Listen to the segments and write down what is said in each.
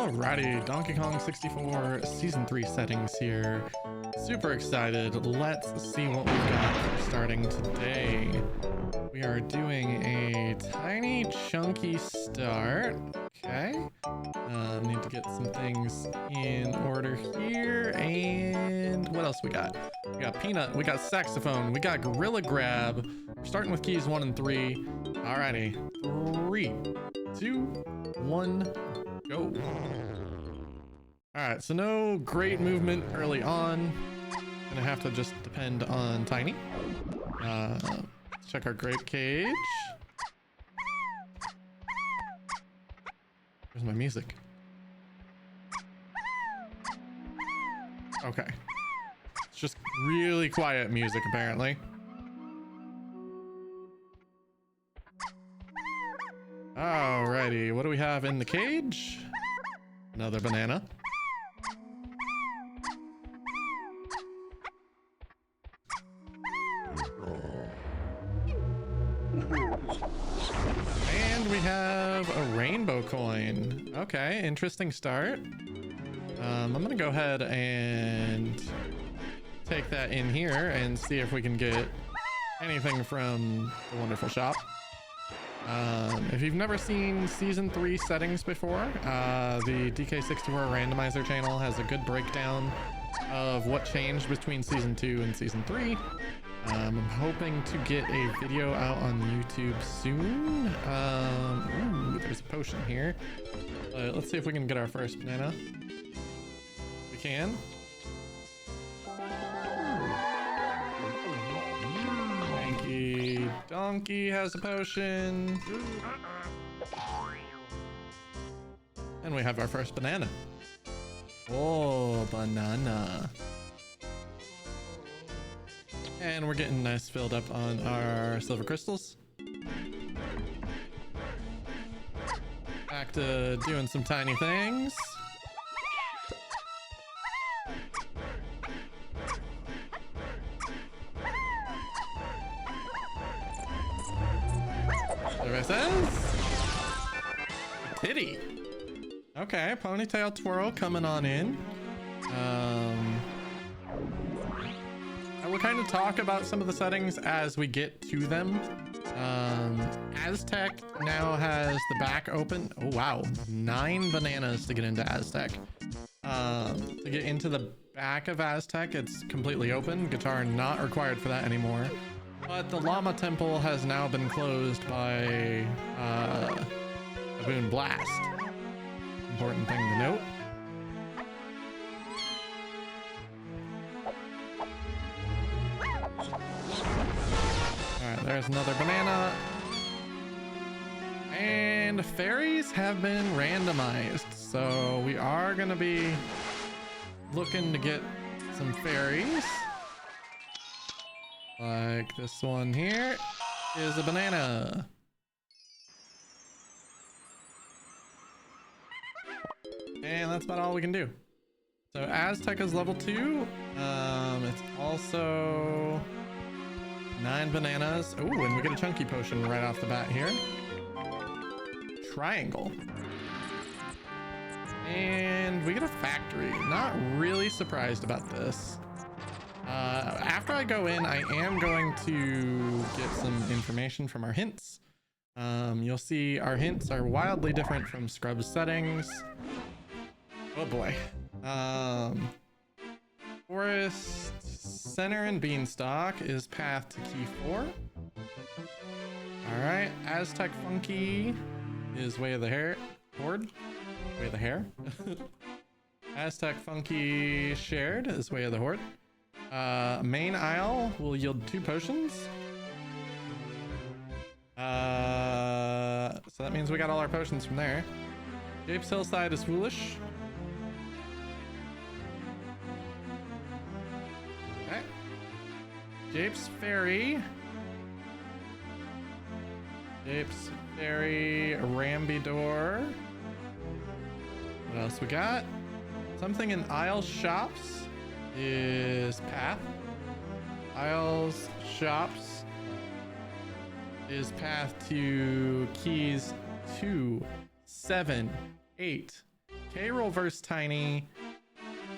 Alrighty, Donkey Kong 64 Season 3 settings here. Super excited. Let's see what we've got starting today. We are doing a tiny chunky start. Okay. Need to get some things in order here. And what else we got? We got Peanut, we got Saxophone, we got Gorilla Grab. We're starting with keys 1 and 3. Alrighty. 3, 2, 1, go. Alright, so no great movement early on. Gonna have to just depend on Tiny. Let's check our grape cage. Where's my music? Okay. It's just really quiet music, apparently. Alrighty, what do we have in the cage? Another banana. And we have a rainbow coin. Okay, interesting start. I'm gonna go ahead and take that in here and see if we can get anything from the wonderful shop. If you've never seen Season 3 settings before, the DK64R randomizer channel has a good breakdown of what changed between Season 2 and Season 3. I'm hoping to get a video out on YouTube soon. Ooh, there's a potion here. Let's see if we can get our first banana. We can. Donkey has a potion. And we have our first banana. Oh, banana. And we're getting nice filled up on our silver crystals. Back to doing some tiny things. There it says. Titty. Okay, ponytail twirl coming on in. I will kind of talk about some of the settings as we get to them. Aztec now has the back open. Oh wow, 9 bananas to get into Aztec. To get into the back of Aztec, it's completely open. Guitar not required for that anymore. But the llama temple has now been closed by Baboon Blast. Important thing to note. Alright, there's another banana. And fairies have been randomized. So we are going to be looking to get some fairies. Like this one here is a banana. And that's about all we can do. So Aztec is level 2. It's also 9 bananas. Oh, and we get a chunky potion right off the bat here. Triangle. And we get a factory. Not really surprised about this. After I go in, I am going to get some information from our hints. You'll see our hints are wildly different from Scrub's settings. Oh boy. Forest Center and Beanstalk is path to key 4. Alright, Aztec Funky is Way of the Hair. Hoard? Way of the Hair. Aztec Funky Shared is Way of the Hoard. Main aisle will yield 2 potions. So that means we got all our potions from there. Jape's Hillside is Foolish. Okay. Jape's Ferry. Jape's Ferry Rambidor. What else we got? Something in Isle Shops is Path. Isles Shops is path to keys 2, 7, 8, K-Roll versus Tiny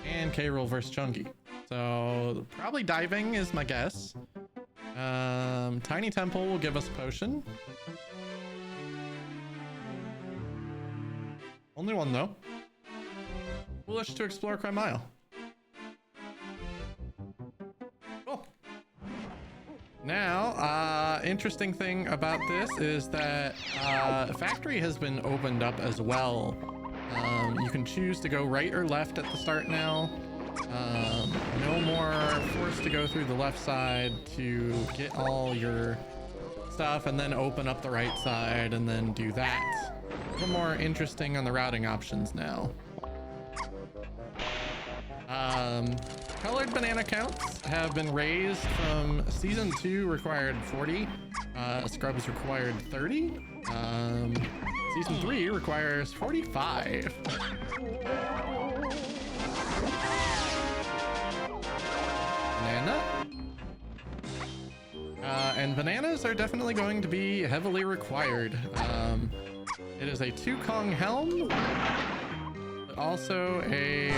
and K-Roll versus Chunky. So probably diving is my guess. Tiny Temple will give us a potion. Only one though. Foolish to explore Crime Mile. Cool. Now, interesting thing about this is that Factory has been opened up as well. You can choose to go right or left at the start now. No more forced to go through the left side to get all your stuff and then open up the right side and then do that. A little more interesting on the routing options now. Colored banana counts have been raised from season 2 required 40, Scrubs required 30. Season 3 requires 45. Banana. And bananas are definitely going to be heavily required. It is a 2-Kong helm, but also a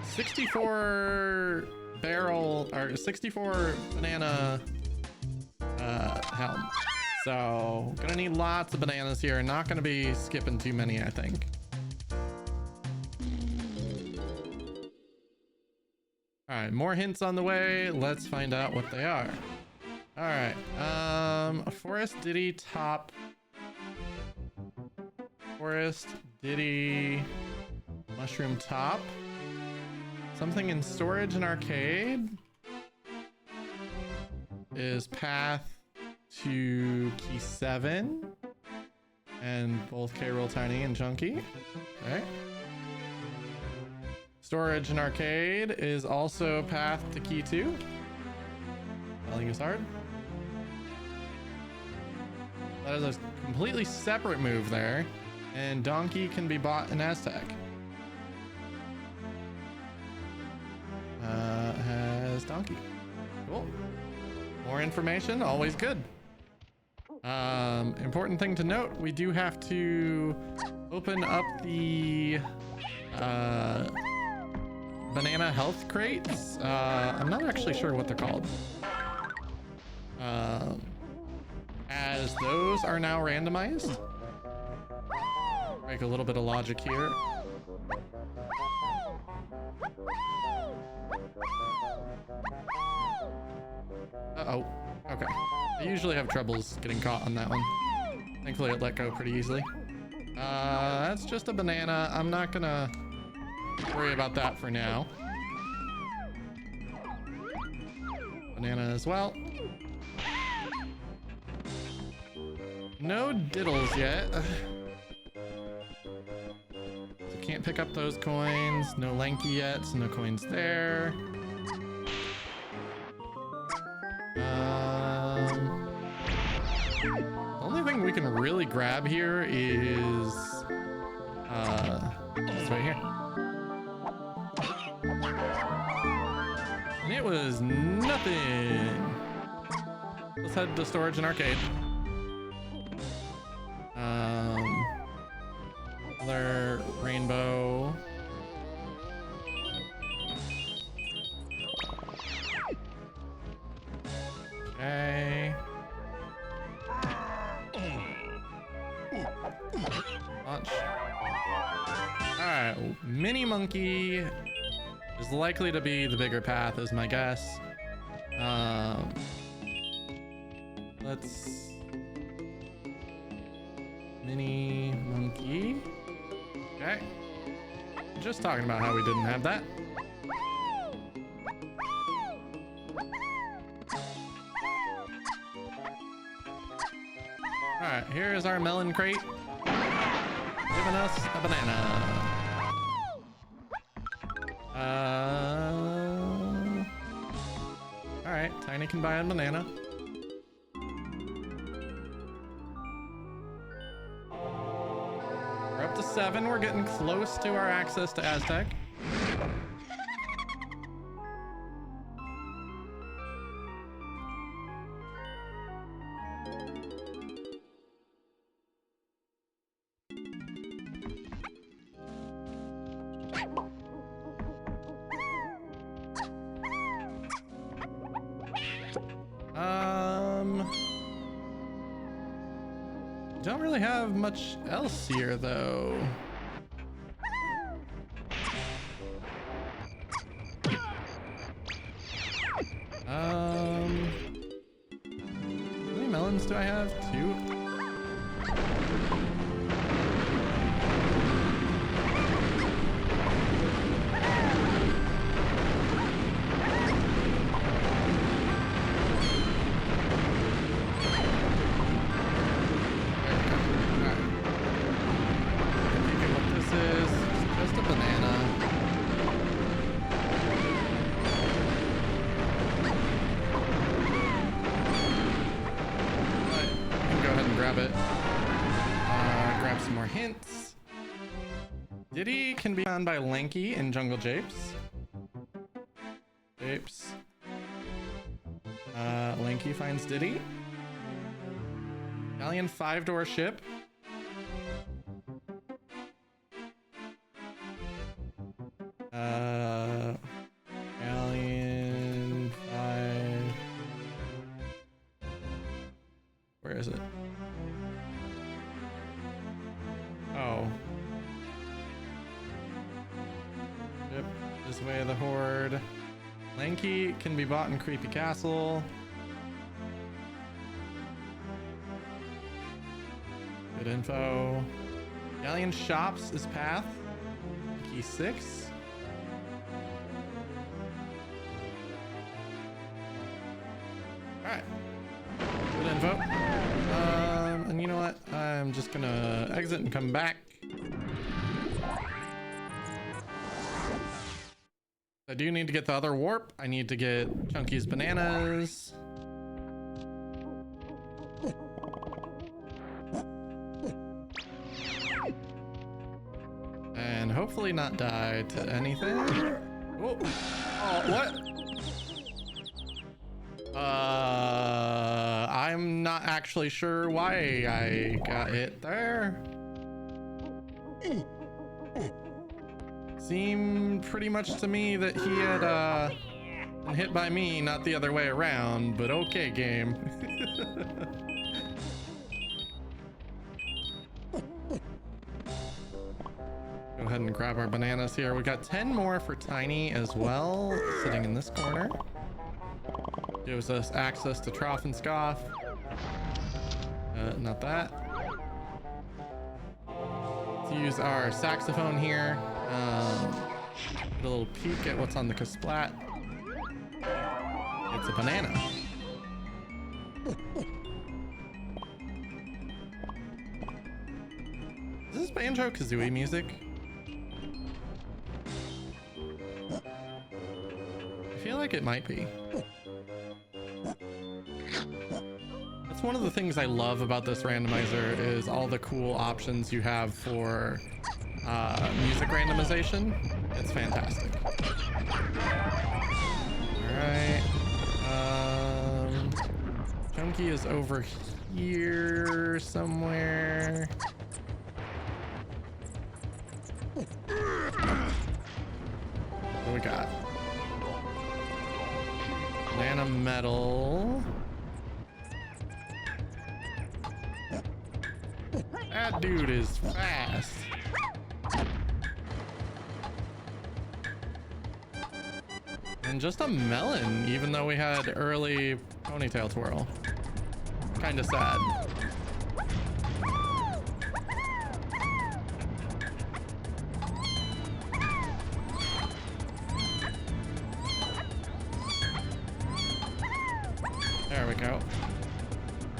64 barrel or 64 banana helm. So gonna need lots of bananas here. Not gonna be skipping too many, I think. All right, more hints on the way. Let's find out what they are. All right, Forest Diddy top. Forest Diddy mushroom top. Something in storage and arcade is path to key 7 and both K-Roll Tiny and Chunky. Okay. Storage and arcade is also path to key 2. Spelling is hard. That is a completely separate move there, and Donkey can be bought in Aztec. Has Donkey. Cool. More information, always good. Important thing to note, we do have to open up the banana health crates. I'm not actually sure what they're called. As those are now randomized. Break a little bit of logic here. Uh-oh. Okay. I usually have troubles getting caught on that one. Thankfully it let go pretty easily. That's just a banana. I'm not gonna worry about that for now. Banana as well. No diddles yet. So can't pick up those coins. No lanky yet, so no coins there. The only thing we can really grab here is this right here. And it was nothing. Let's head to storage and arcade. Another rainbow. Okay. Launch. Alright, Mini Monkey is likely to be the bigger path, is my guess. Let's Mini Monkey. Okay. Just talking about how we didn't have that. Alright, here's our melon crate. Giving us a banana. Alright, Tiny can buy a banana. We're up to 7. We're getting close to our access to Aztec. Don't really have much else here though. How many melons do I have? 2? Grab some more hints. Diddy can be found by Lanky in Jungle Japes. Lanky finds Diddy. Galleon 5-door ship. Galleon 5. Where is it? Oh. Yep, this way of the Hoard. Lanky can be bought in Creepy Castle. Good info. Galleon Shops is Path. Key 6. Alright. Good info. And you know what? I'm just gonna exit and come back. I do need to get the other warp. I need to get Chunky's bananas. And hopefully not die to anything. Oh, what? I'm not actually sure why I got hit there. Seemed pretty much to me that he had been hit by me, not the other way around, but okay, game. Go ahead and grab our bananas here. We got 10 more for Tiny as well, sitting in this corner. Gives us access to Trough and Scoff. Not that. Let's use our saxophone here. Get a little peek at what's on the Kasplat. It's a banana. Is this Banjo-Kazooie music? I feel like it might be. That's one of the things I love about this randomizer is all the cool options you have for music randomization. It's fantastic. Alright. Chunky is over here somewhere. What do we got? Banana metal. That dude is fast. And just a melon, even though we had early ponytail twirl. Kinda sad. There we go.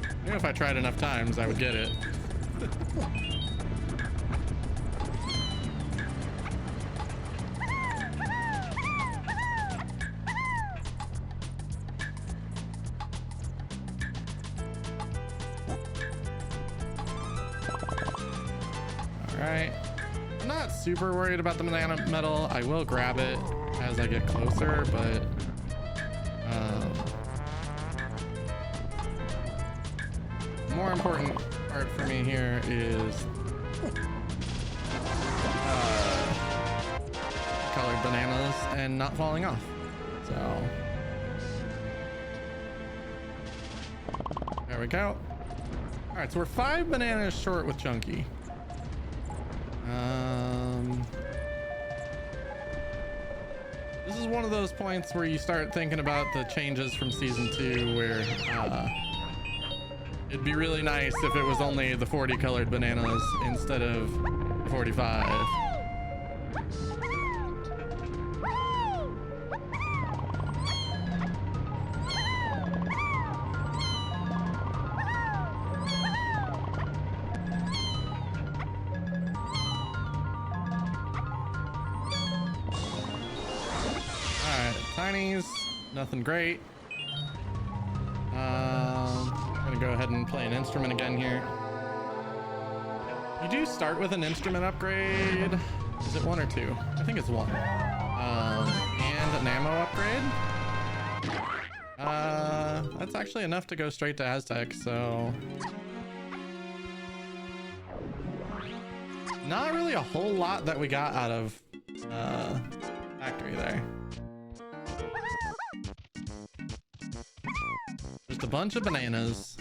I knew if I tried enough times, I would get it. Alright. I'm not super worried about the banana metal. I will grab it as I get closer, but more important part for me here is colored bananas and not falling off. So there we go. All right, so we're 5 bananas short with Chunky. This is one of those points where you start thinking about the changes from season 2 where it'd be really nice if it was only the 40 colored bananas instead of 45. Nothing great. I'm gonna go ahead and play an instrument again here. You do start with an instrument upgrade. Is it 1 or 2? I think it's 1. And an ammo upgrade. That's actually enough to go straight to Aztec, so not really a whole lot that we got out of factory there. Just a bunch of bananas.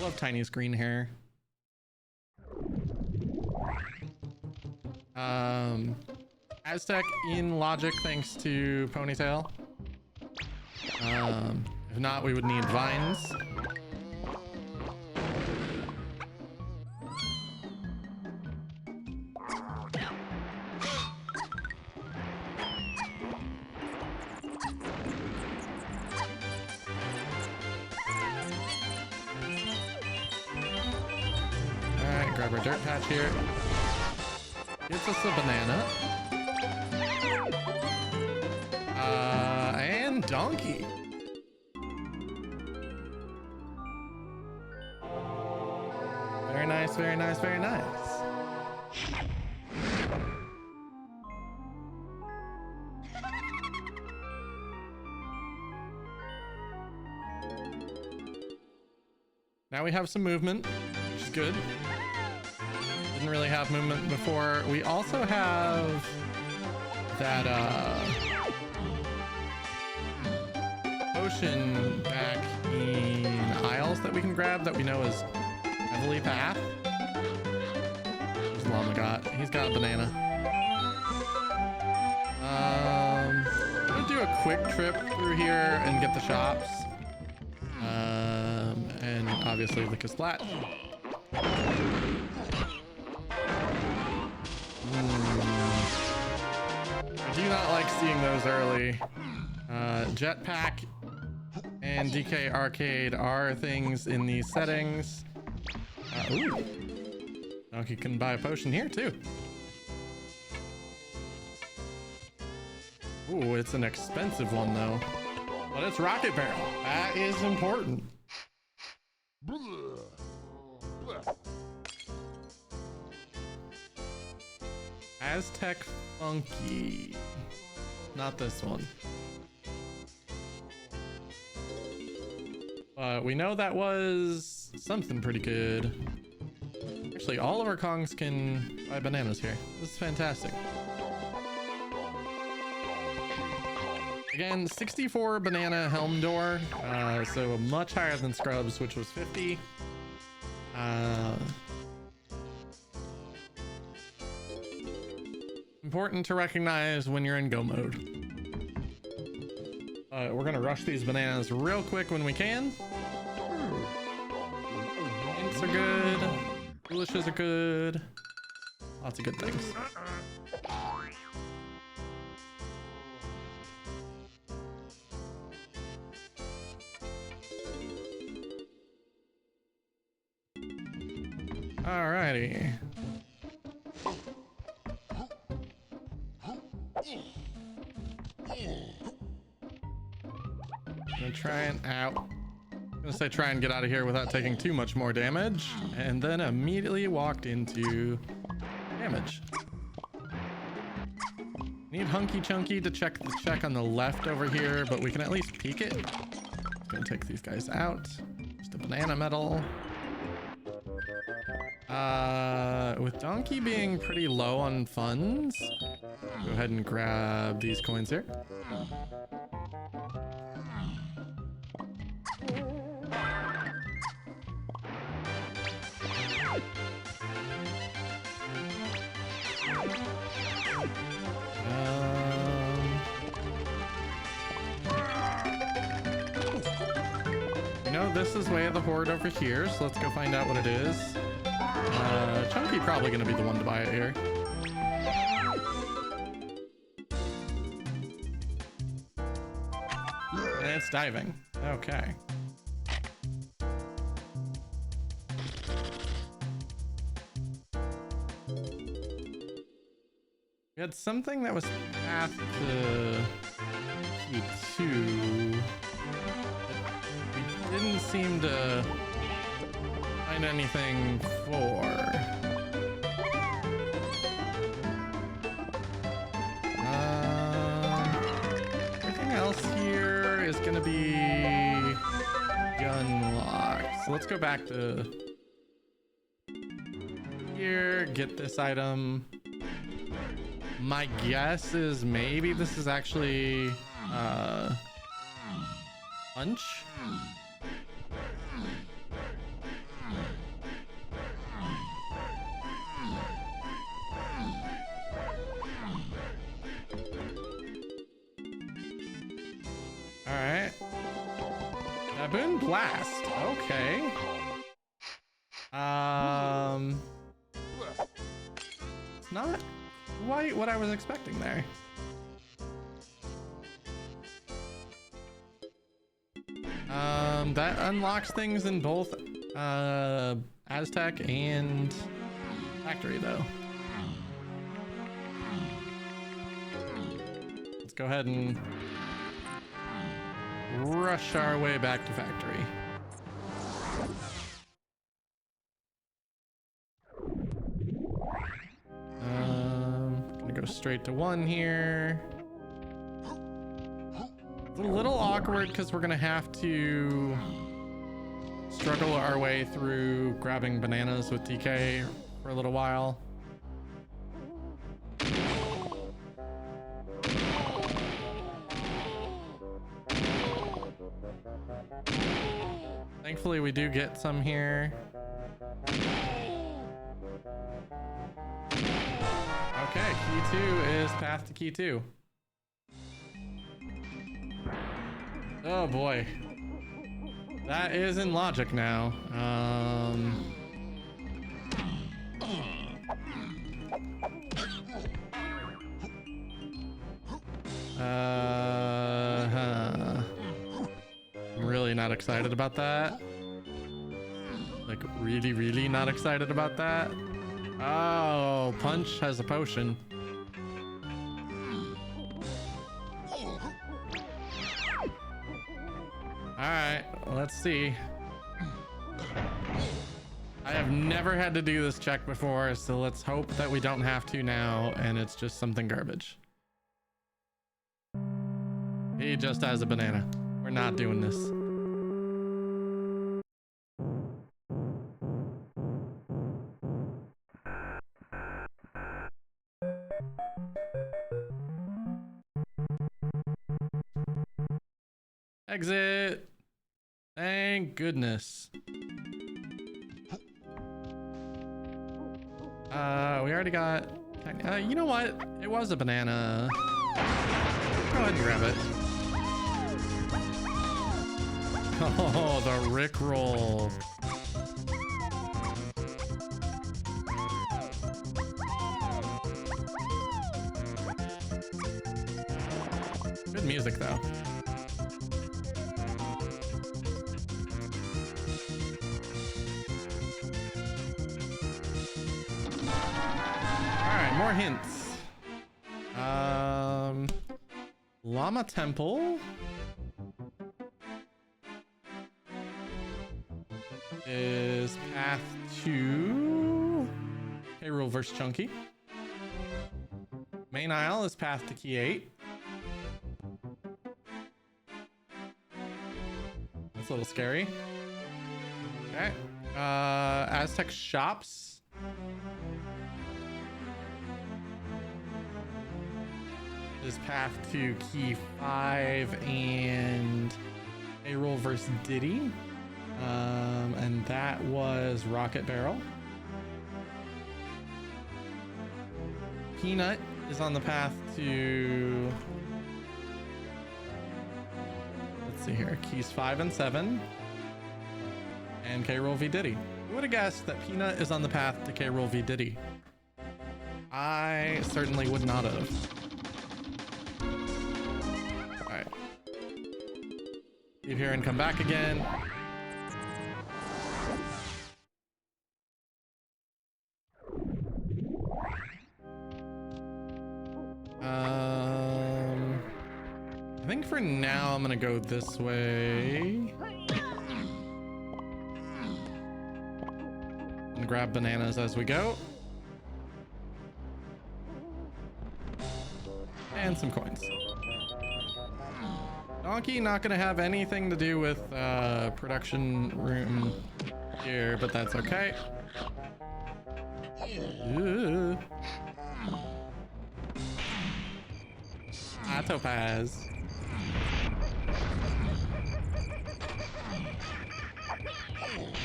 Love Tiny's green hair. Aztec in logic thanks to Ponytail. If not, we would need vines. Grab our dirt patch here. Gets us a banana. And donkey. Very nice, very nice, very nice. Now we have some movement, which is good. Didn't really have movement before. We also have that potion back in aisles that we can grab that we know is heavily path. What's Llama got? He's got a banana. I'm gonna do a quick trip through here and get the shops. And obviously lick a splat. I do not like seeing those early. Jetpack and DK Arcade are things in these settings. Ooh. Donkey can buy a potion here too. Ooh, it's an expensive one though. But it's Rocket Barrel. That is important. Aztec Funky. Not this one. But we know that was something pretty good. Actually, all of our Kongs can buy bananas here. This is fantastic. Again, 64 banana helm door. So much higher than Scrubs, which was 50. Important to recognize when you're in go mode. We're gonna rush these bananas real quick when we can. Hints are good. Foolishes are good. Lots of good things. Alrighty. I'm gonna say try and get out of here without taking too much more damage, and then immediately walked into damage. Need Hunky Chunky to check the check on the left over here, but we can at least peek it. Gonna take these guys out. Just a banana medal. With Donkey being pretty low on funds, go ahead and grab these coins here. this is way of the Hoard over here, so let's go find out what it is. Chunky probably gonna be the one to buy it here. And it's diving. Okay. We had something that was path to Q2. We didn't seem to find anything for. Everything else here is gonna be gun locked. So let's go back to here, get this item. My guess is maybe this is actually punch. All right. Baboon blast. Okay. It's not quite what I was expecting there. That unlocks things in both Aztec and factory though. Let's go ahead and rush our way back to factory. Gonna go straight to 1 here. It's a little awkward because we're gonna have to struggle our way through grabbing bananas with DK for a little while. Thankfully, we do get some here. Okay, key 2 is path to key 2. Oh boy. That is in logic now. I'm really not excited about that. Like really not excited about that. Oh, punch has a potion. All right, let's see. I have never had to do this check before, so let's hope that we don't have to now and it's just something garbage. He just has a banana. We're not doing this. Exit. Thank goodness. We already got. You know what? It was a banana. Go ahead and grab it. Oh, the Rickroll. Good music, though. More hints. Llama Temple is path to Payroll versus Chunky. Main aisle is path to key 8. That's a little scary. Okay. Aztec shops. Is path to key 5 and Payroll versus Diddy. And that was Rocket Barrel. Peanut is on the path to, let's see here, keys 5 and 7. and K-Rool v Diddy. Who would have guessed that Peanut is on the path to K-Rool v Diddy? I certainly would not have. All right. Leave here and come back again. I think for now I'm gonna go this way. And grab bananas as we go. And some coins. Donkey not gonna have anything to do with production room here, but that's okay. Ooh. Ah, topaz.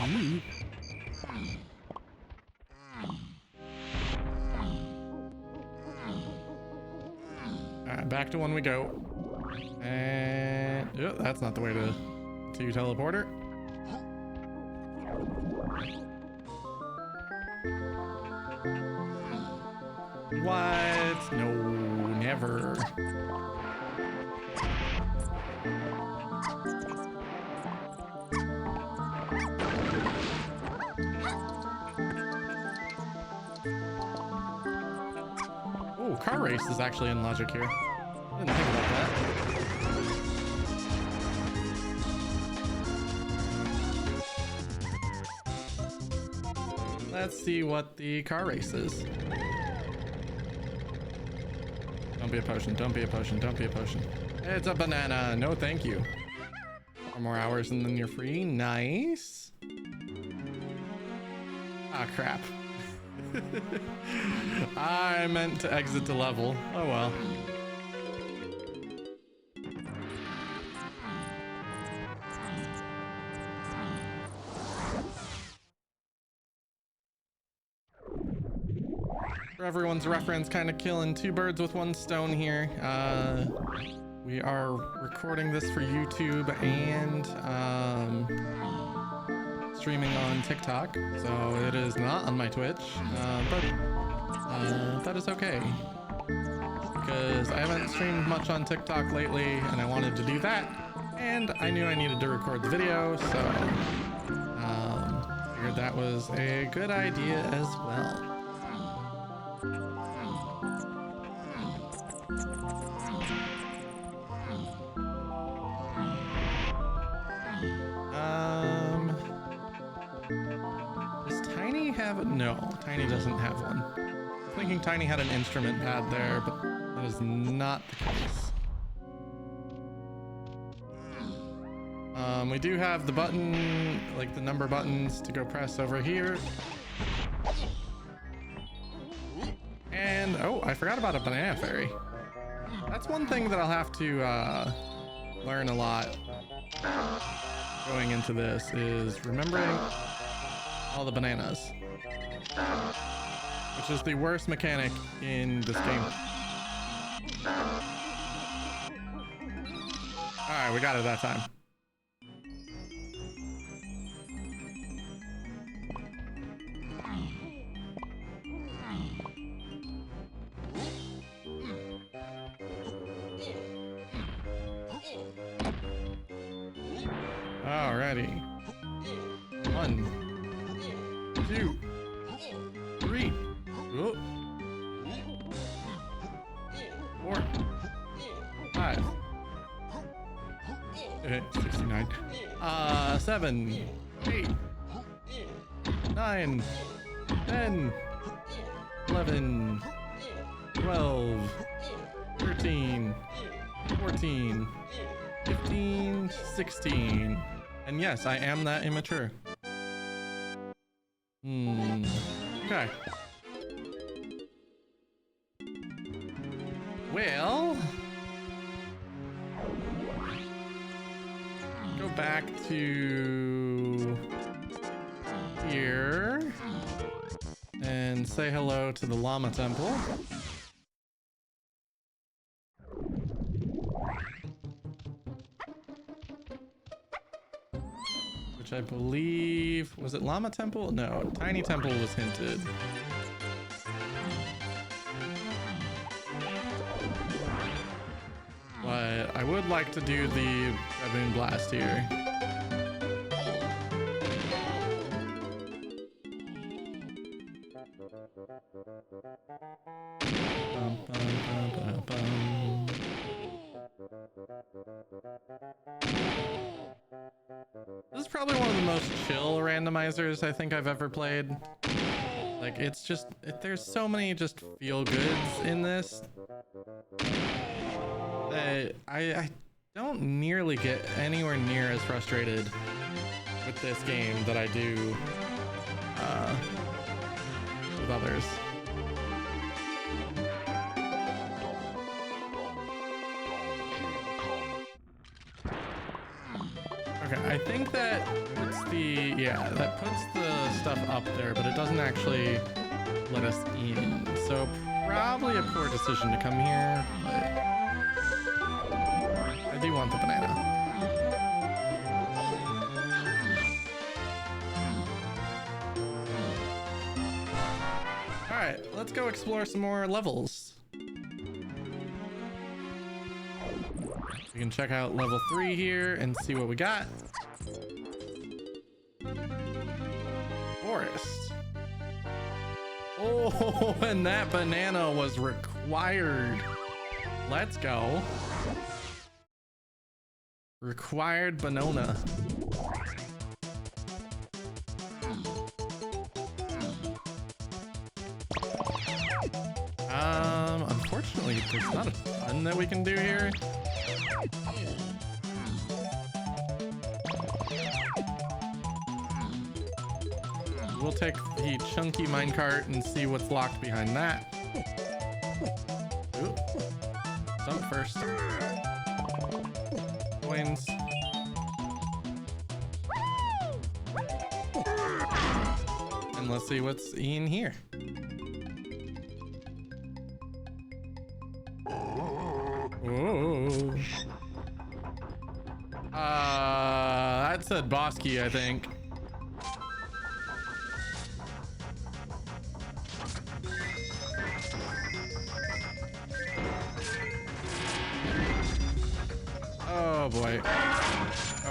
Ooh. Alright, back to one we go. And oh, that's not the way to teleporter. What? No, never. Oh, car race is actually in logic here. I didn't think about that. Let's see what the car race is. Don't be a potion, don't be a potion, don't be a potion. It's a banana, no thank you. 4 more hours and then you're free, nice. Ah, crap. I meant to exit the level, oh well. For everyone's reference, kind of killing 2 birds with 1 stone here. We are recording this for YouTube and streaming on TikTok, so it is not on my Twitch, but that is okay because I haven't streamed much on TikTok lately and I wanted to do that, and I knew I needed to record the video, so figured that was a good idea as well. No, Tiny doesn't have one. I'm thinking Tiny had an instrument pad there, but that is not the case. We do have the button, like the number buttons to go press over here. And, oh, I forgot about a banana fairy. That's one thing that I'll have to learn a lot going into this, is remembering all the bananas. Which is the worst mechanic in this game. Alright, we got it that time. Alrighty. 1, 2, 3. Oh. 4, 5. 69. 7, 8, 9, 10, 11, 12, 13, 14, 15, 16. And yes, I am that immature. Okay. Well, go back to here and say hello to the llama temple. Which which I believe, was it Llama Temple? No, Tiny Temple was hinted. But I would like to do the Baboon Blast here. This is probably one of the most chill randomizers I think I've ever played. Like, it's just, there's so many just feel goods in this that I don't nearly get anywhere near as frustrated with this game that I do with others. Okay, I think that puts the, yeah, that puts the stuff up there, but it doesn't actually let us in. So probably a poor decision to come here, but I do want the banana. All right, let's go explore some more levels. We can check out level 3 here and see what we got. Forest. Oh, and that banana was required. Let's go. Required banana. Unfortunately, there's not a ton that we can do here. We'll take the chunky minecart and see what's locked behind that. Ooh. Jump first. Coins. And let's see what's in here. Whoa. That said boss key, I think. Oh boy.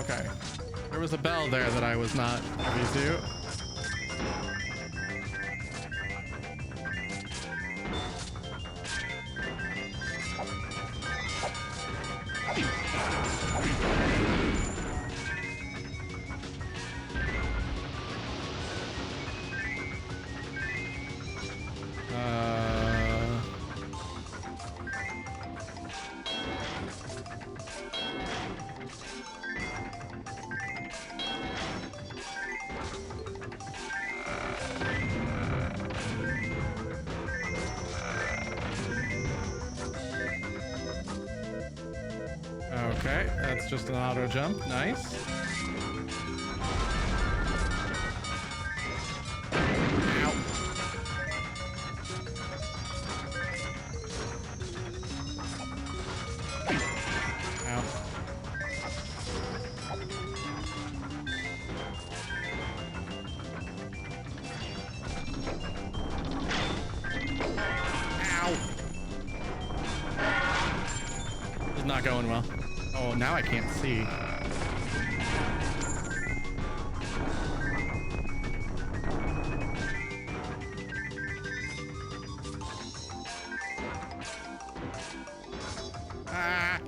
Okay. There was a bell there that I was not privy to. Okay, that's just an auto jump. Nice. Ow. Ow. Ow. This is not going well. Oh, now I can't see. Ah.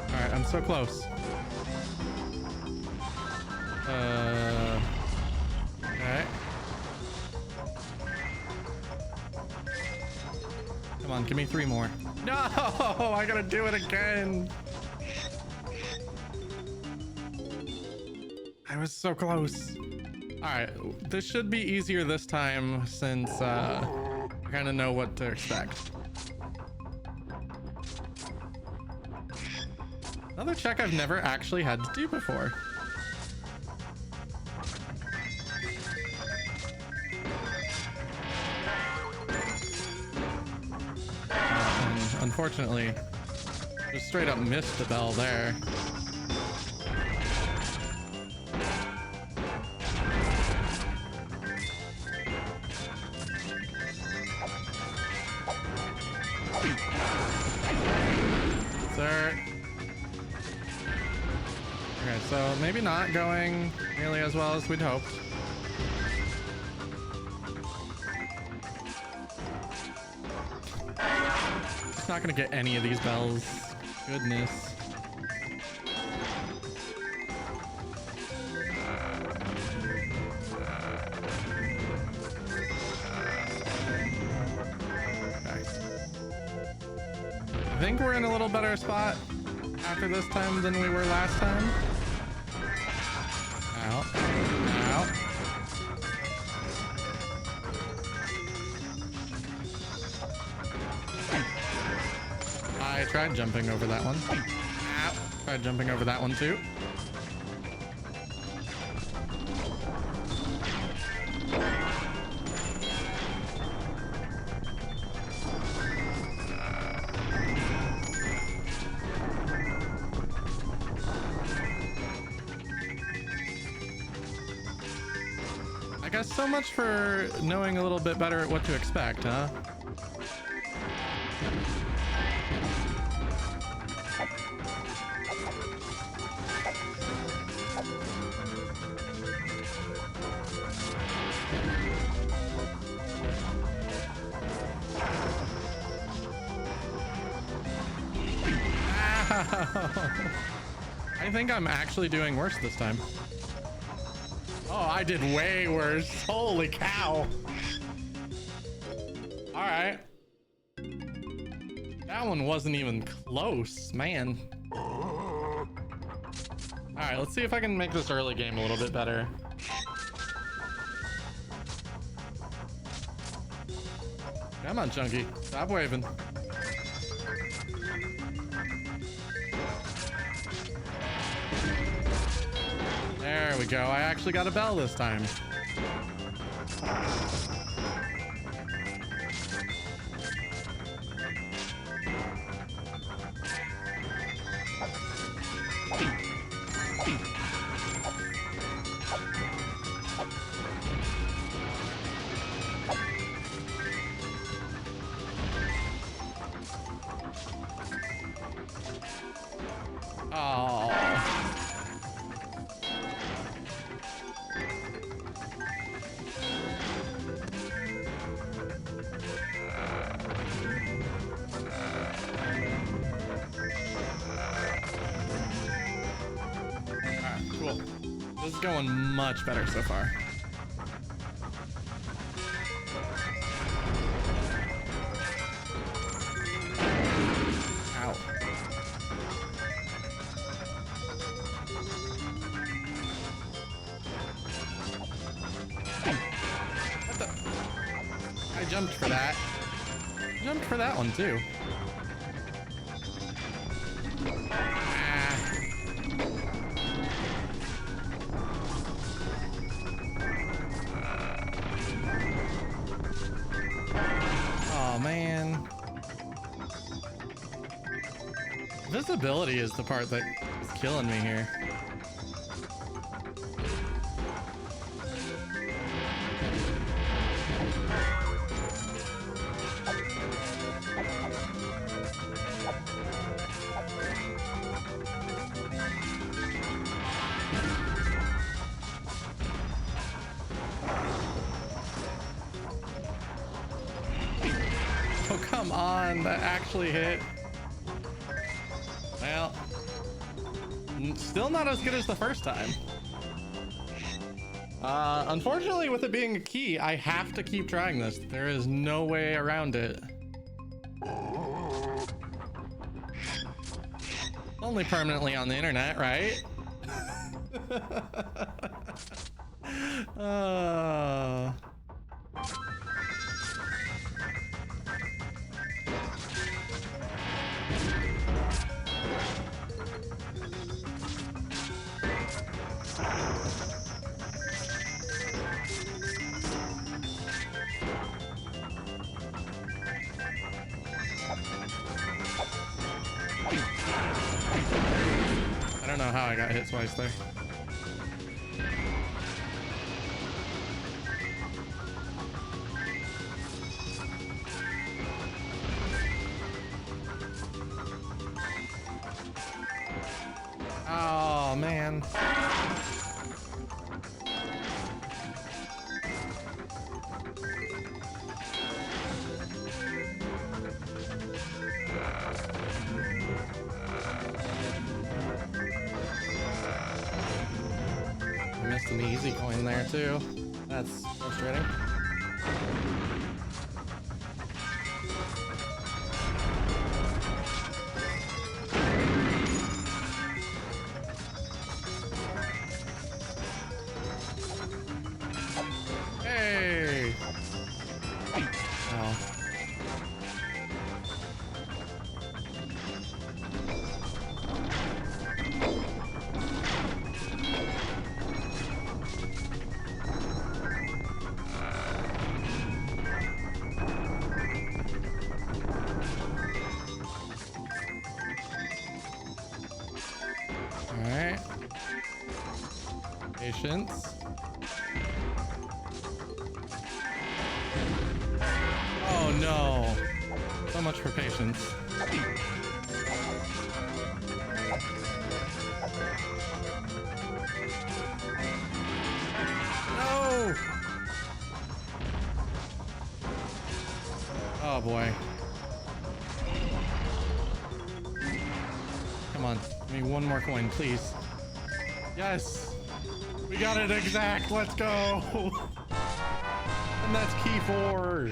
All right, I'm so close. Okay. Come on, give me 3 more. No, I gotta do it again. I was so close. All right, this should be easier this time since I kind of know what to expect. Another check I've never actually had to do before. unfortunately, just straight up missed the bell there. Sir. Okay, so maybe not going nearly as well as we'd hoped. Just not gonna get any of these bells. Goodness. Okay. I think we're in a little better spot after this time than we were last time. Ow. Ow. I tried jumping over that one. Ow. Tried jumping over that one too. I guess so much for knowing a little bit better what to expect, huh? I think I'm actually doing worse this time. Oh, I did way worse. Holy cow. All right. That one wasn't even close, man. All right, let's see if I can make this early game a little bit better. Come on, Chunky. Stop waving. There we go. I actually got a bell this time. Oh. Cool. This is going much better so far. Ow. What the? I jumped for that. Jumped for that one too. Oh man. Visibility is the part that is killing me here. Oh, come on, that actually hit. Well, still not as good as the first time. Unfortunately, with it being a key, I have to keep trying this. There is no way around it. Only permanently on the internet, right? don't know how I got hit twice there. Oh, man. I missed an easy coin there, too. That's frustrating. Hey! Oh. Alright. Patience. Oh no. So much for patience. No! Oh boy. Come on. Give me one more coin, please. Yes! We got it exact! Let's go! And that's key 4!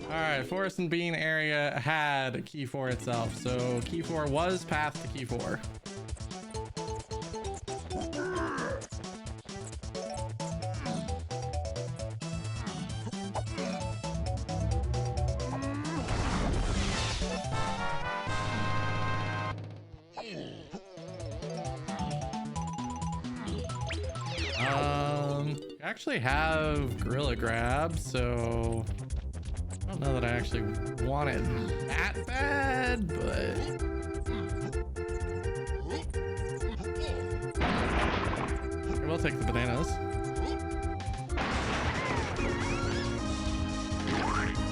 Alright, Forest and Bean area had key 4 itself, so key 4 was path to key 4. I actually have Gorilla Grab, so I don't know that I actually want it that bad, but I will take the bananas.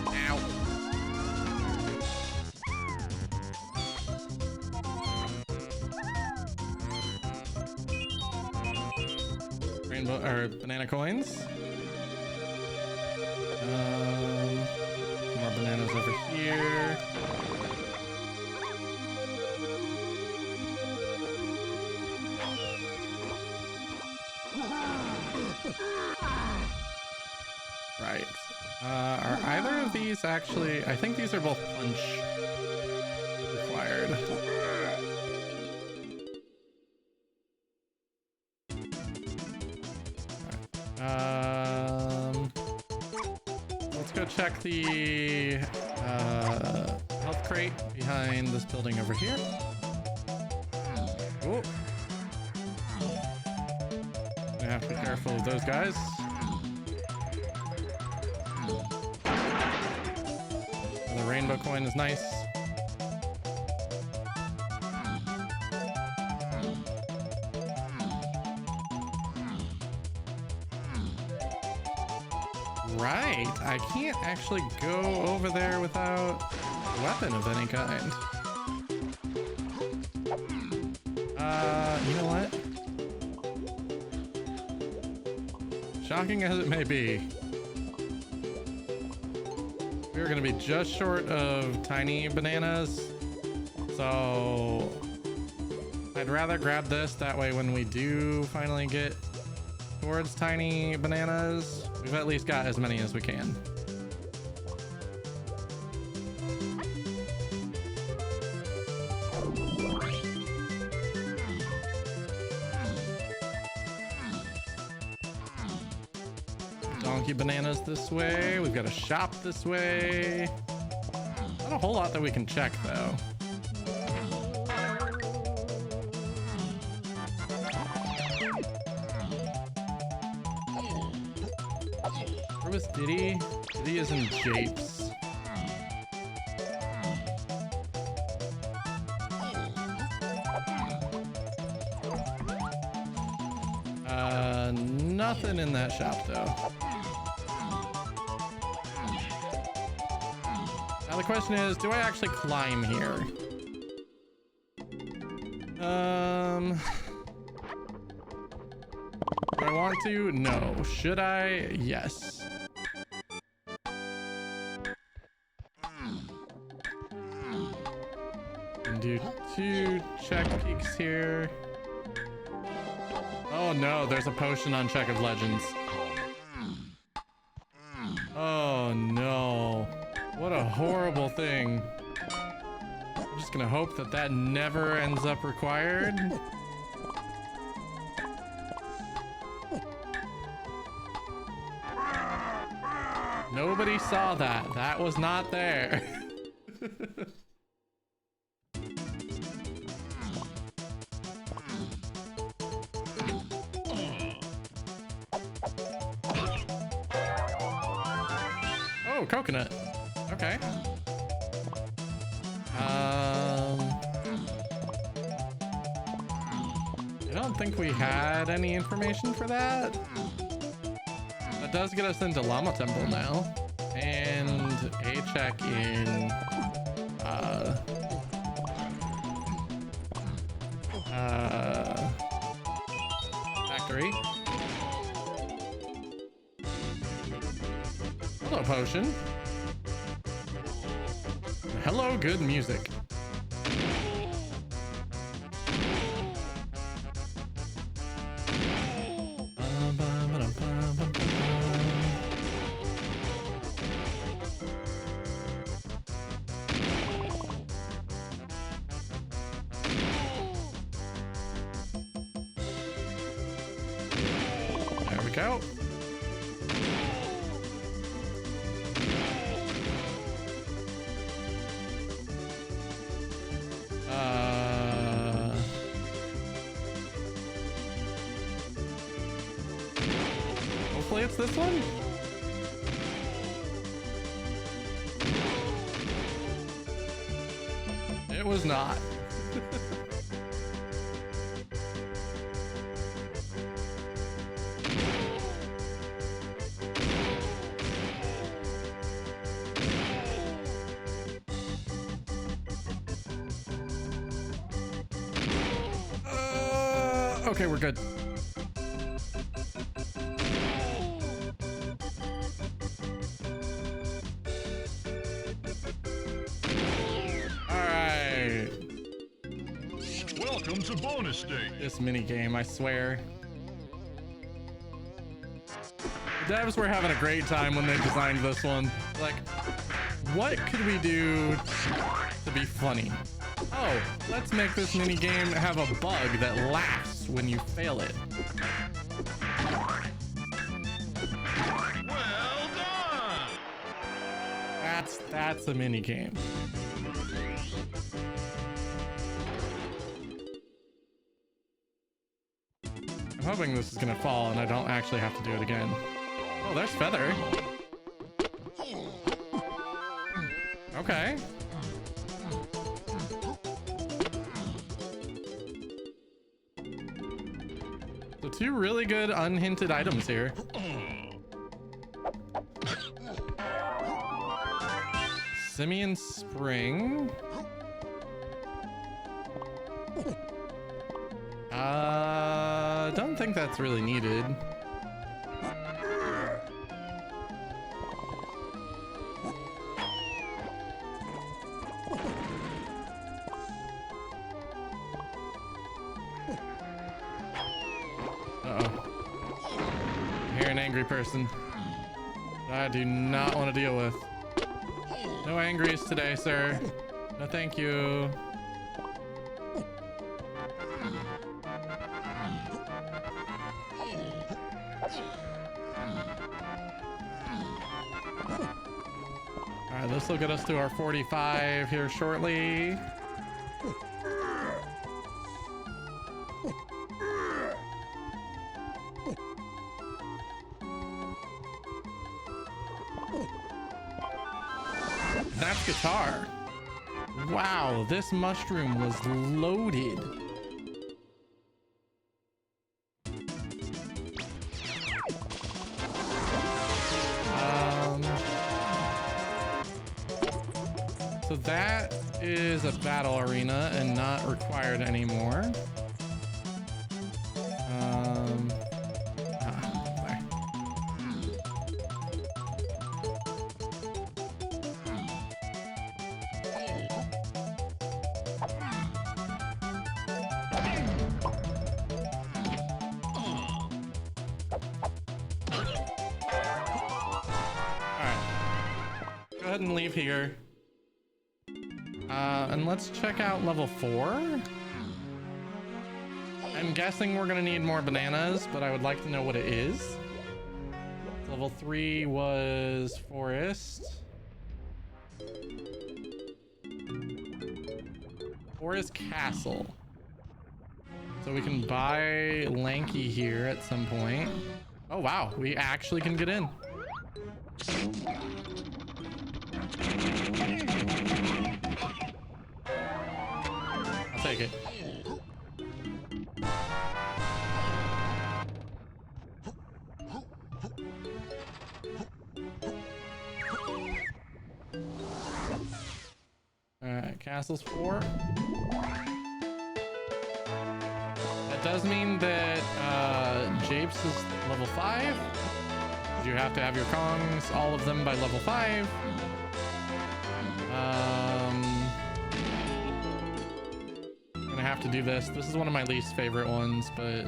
Ow. Rainbow or banana coins. More bananas over here. Right. Are either of these actually? I think these are both punch required. Let's go check the health crate behind this building over here. Oh, I have to be careful of those guys. The rainbow coin is nice. Right, I can't actually go over there without a weapon of any kind. You know what? Shocking as it may be, we're gonna be just short of tiny bananas, so I'd rather grab this. That way when we do finally get towards tiny bananas, we've at least got as many as we can. Donkey bananas this way. We've got a shop this way. Not a whole lot that we can check though. Where was Diddy? Diddy is in Japes. Nothing in that shop though. Now the question is, do I actually climb here? Do I want to? No. Should I? Yes. And do 2 check peeks here. Oh no, there's a potion on Check of Legends. Oh no. What a horrible thing. I'm just gonna hope that that never ends up required. Nobody saw that. That was not there. Oh, coconut. Okay. I don't think we had any information for that. That does get us into Llama Temple now. And a check in factory. Hello, potion. Hello, good music. There we go. Hopefully it's this one. It was not. Okay, we're good. Welcome to bonus stage. This mini game, I swear. The devs were having a great time when they designed this one. Like, what could we do to be funny? Oh, let's make this mini game have a bug that laughs when you fail it. Well done. That's a mini game. I'm hoping this is gonna fall and I don't actually have to do it again. Oh, there's Feather. Okay. So 2 really good unhinted items here. Simian Spring. Don't think that's really needed. Uh-oh. I hear an angry person that I do not want to deal with. No angries today, sir. No, thank you. All right, this will get us to our 45 here shortly. That's guitar. Wow, this mushroom was loaded. So that is a battle arena and not required anymore. There. Go ahead and leave here. And let's check out level 4. I'm guessing we're gonna need more bananas, but I would like to know what it is. Level 3 was forest. 4 is castle. So we can buy Lanky here at some point. Oh wow, we actually can get in. I'll take it. Alright, castle's 4. That does mean that Japes is level 5. You have to have your Kongs, all of them by level 5. I'm gonna have to do this. This is one of my least favorite ones, but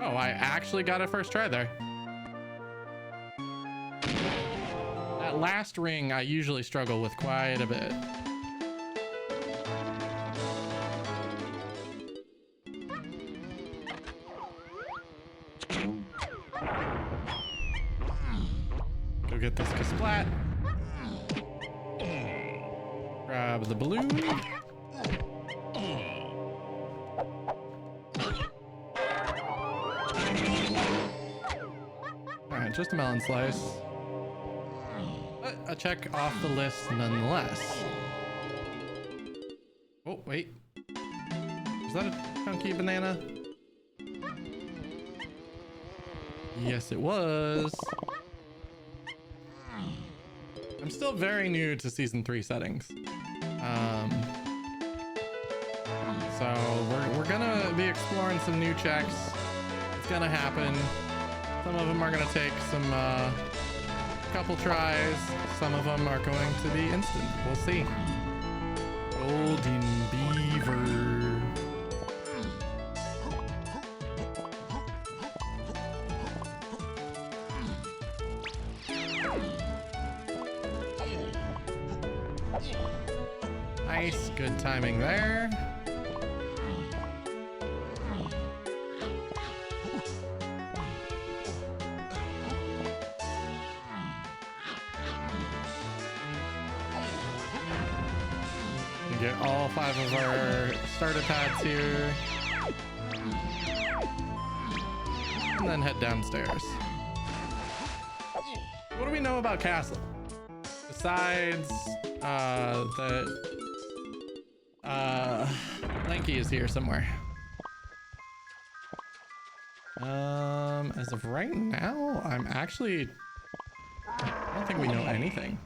oh, I actually got it first try there. That last ring I usually struggle with quite a bit. Go get this Kasplat. Grab the balloon. Alright, just a melon slice. But a check off the list nonetheless. Oh, wait. Is that a chunky banana? Yes, it was. I'm still very new to season 3 settings. So we're gonna be exploring some new checks. It's gonna happen. Some of them are gonna take some couple tries. Some of them are going to be instant. We'll see. Golden beaver. Nice, good timing there. Get all 5 of our starter pads here. And then head downstairs. What do we know about Castle? Besides that Lanky is here somewhere. As of right now, I'm actually, I don't think we know anything.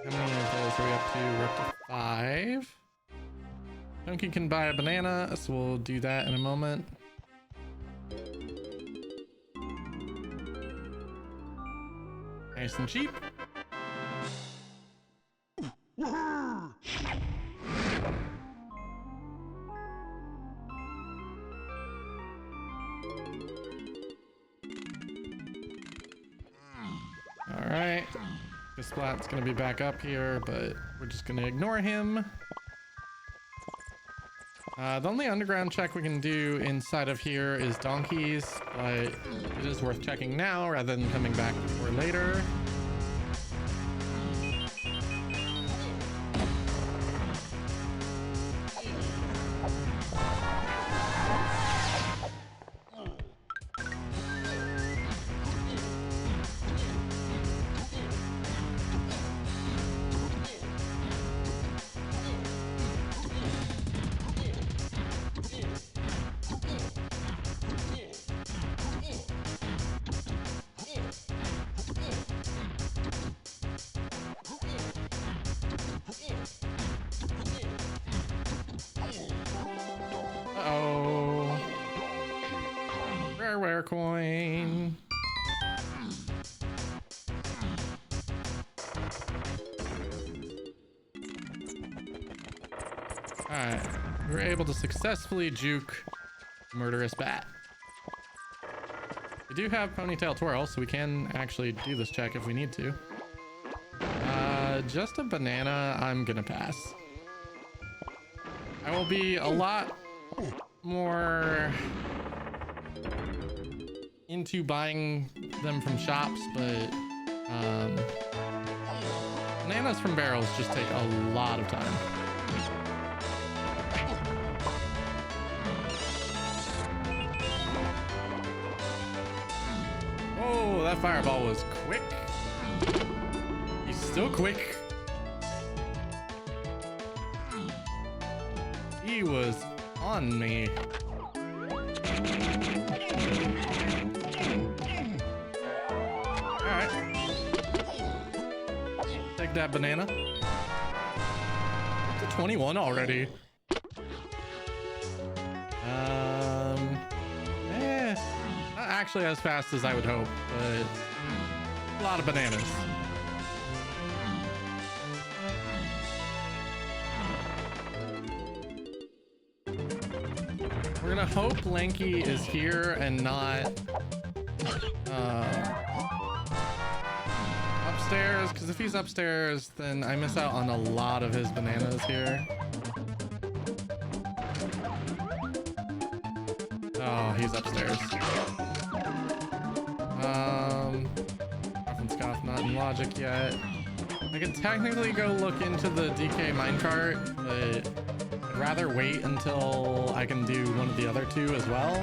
How many of those are we up to? We're up to 5. Chunky can buy a banana, so we'll do that in a moment. Nice and cheap. All right. This splat's gonna be back up here, but we're just gonna ignore him. The only underground check we can do inside of here is donkeys, but it is worth checking now rather than coming back for later. Uh-oh. Rare coin. Alright. We were able to successfully juke Murderous Bat. We do have Ponytail Twirl, so we can actually do this check if we need to. Just a banana, I'm gonna pass. I will be a lot more into buying them from shops, but bananas from barrels just take a lot of time. Oh, that fireball was quick. He's still quick. He was on me. Alright. Take that banana. Up to 21 already. Not actually as fast as I would hope, but a lot of bananas. We're gonna hope Lanky is here and not upstairs, because if he's upstairs, then I miss out on a lot of his bananas here. Oh, he's upstairs. Cough and Scoff not in logic yet. I could technically go look into the DK minecart, but I'd rather wait until I can do one of the other two as well.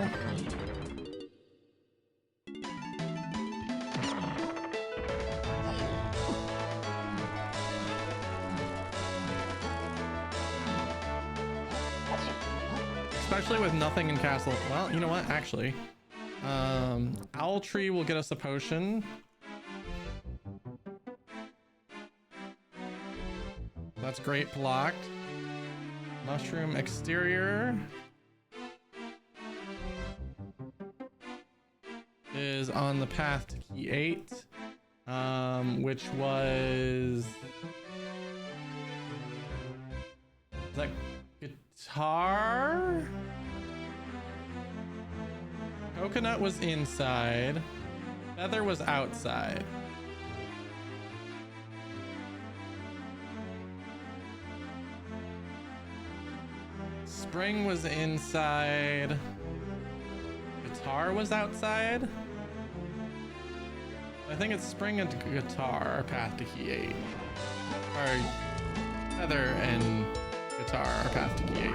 Especially with nothing in castle. Well, you know what? Actually, Owl Tree will get us a potion. That's great blocked. Mushroom exterior is on the path to key 8, which was that guitar. Coconut was inside. Feather was outside. Spring was inside. Guitar was outside. I think it's Spring and Guitar, path to key 8. Or Feather and Guitar, path to key 8.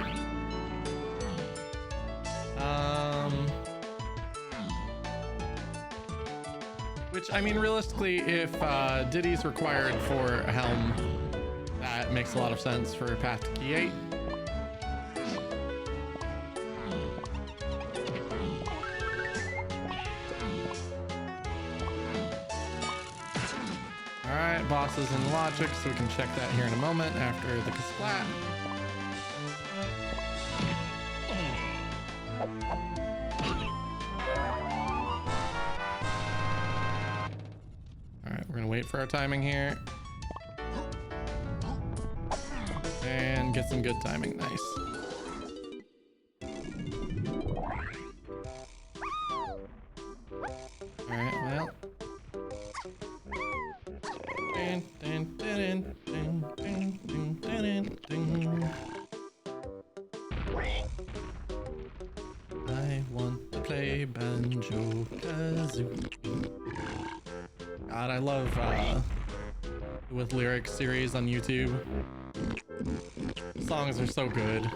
Which, I mean, realistically, if Diddy's required for a helm, that makes a lot of sense for path to key 8. Alright, bosses and logic, so we can check that here in a moment after the Kasplat. Alright, we're gonna wait for our timing here. And get some good timing, nice. Alright, well. I want to play Banjo Kazooie. God, I love with lyrics series on YouTube. Songs are so good.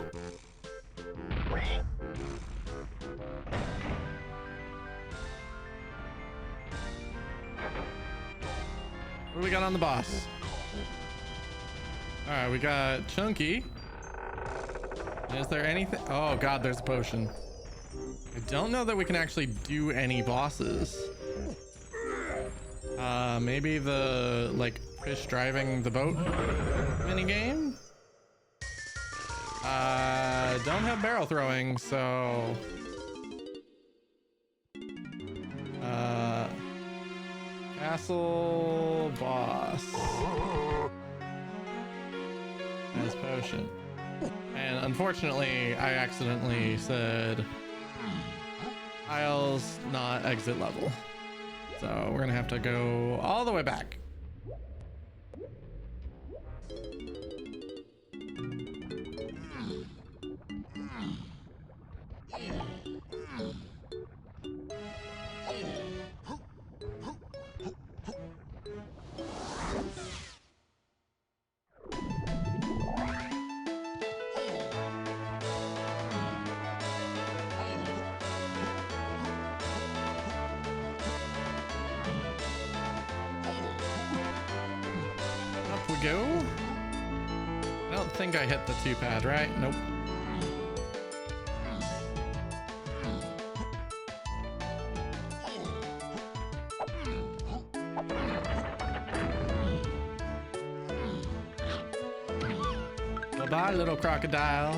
What do we got on the boss? All right, we got Chunky. Is there anything? Oh God, there's a potion. I don't know that we can actually do any bosses. Maybe the like fish driving the boat mini game. Don't have barrel throwing, so castle boss as potion. And unfortunately, I accidentally said aisles not exit level. So we're gonna have to go all the way back. Go. I don't think I hit the 2-pad, right? Nope. Bye-bye, little crocodile.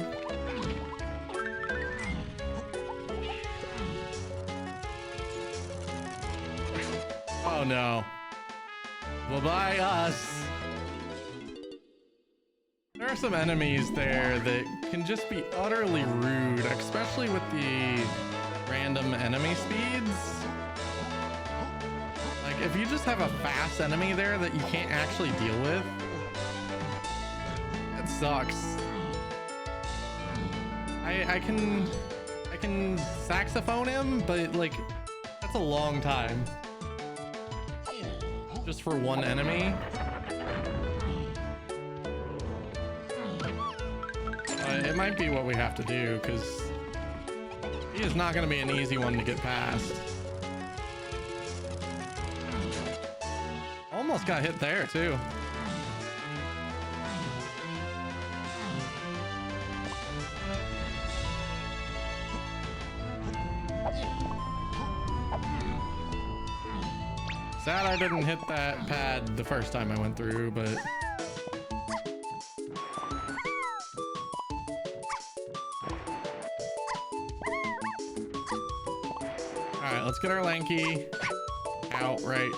Oh no. Bye-bye, us. There are some enemies there that can just be utterly rude, especially with the random enemy speeds. Like, if you just have a fast enemy there that you can't actually deal with, that sucks. I can saxophone him, but like, that's a long time. Just for one enemy. It might be what we have to do, because he is not going to be an easy one to get past. Almost got hit there too. Sad I didn't hit that pad the first time I went through, but let's get our lanky out. Right,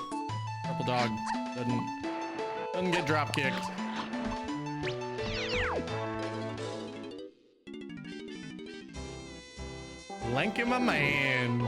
purple dog doesn't get drop kicked. Lanky, my man.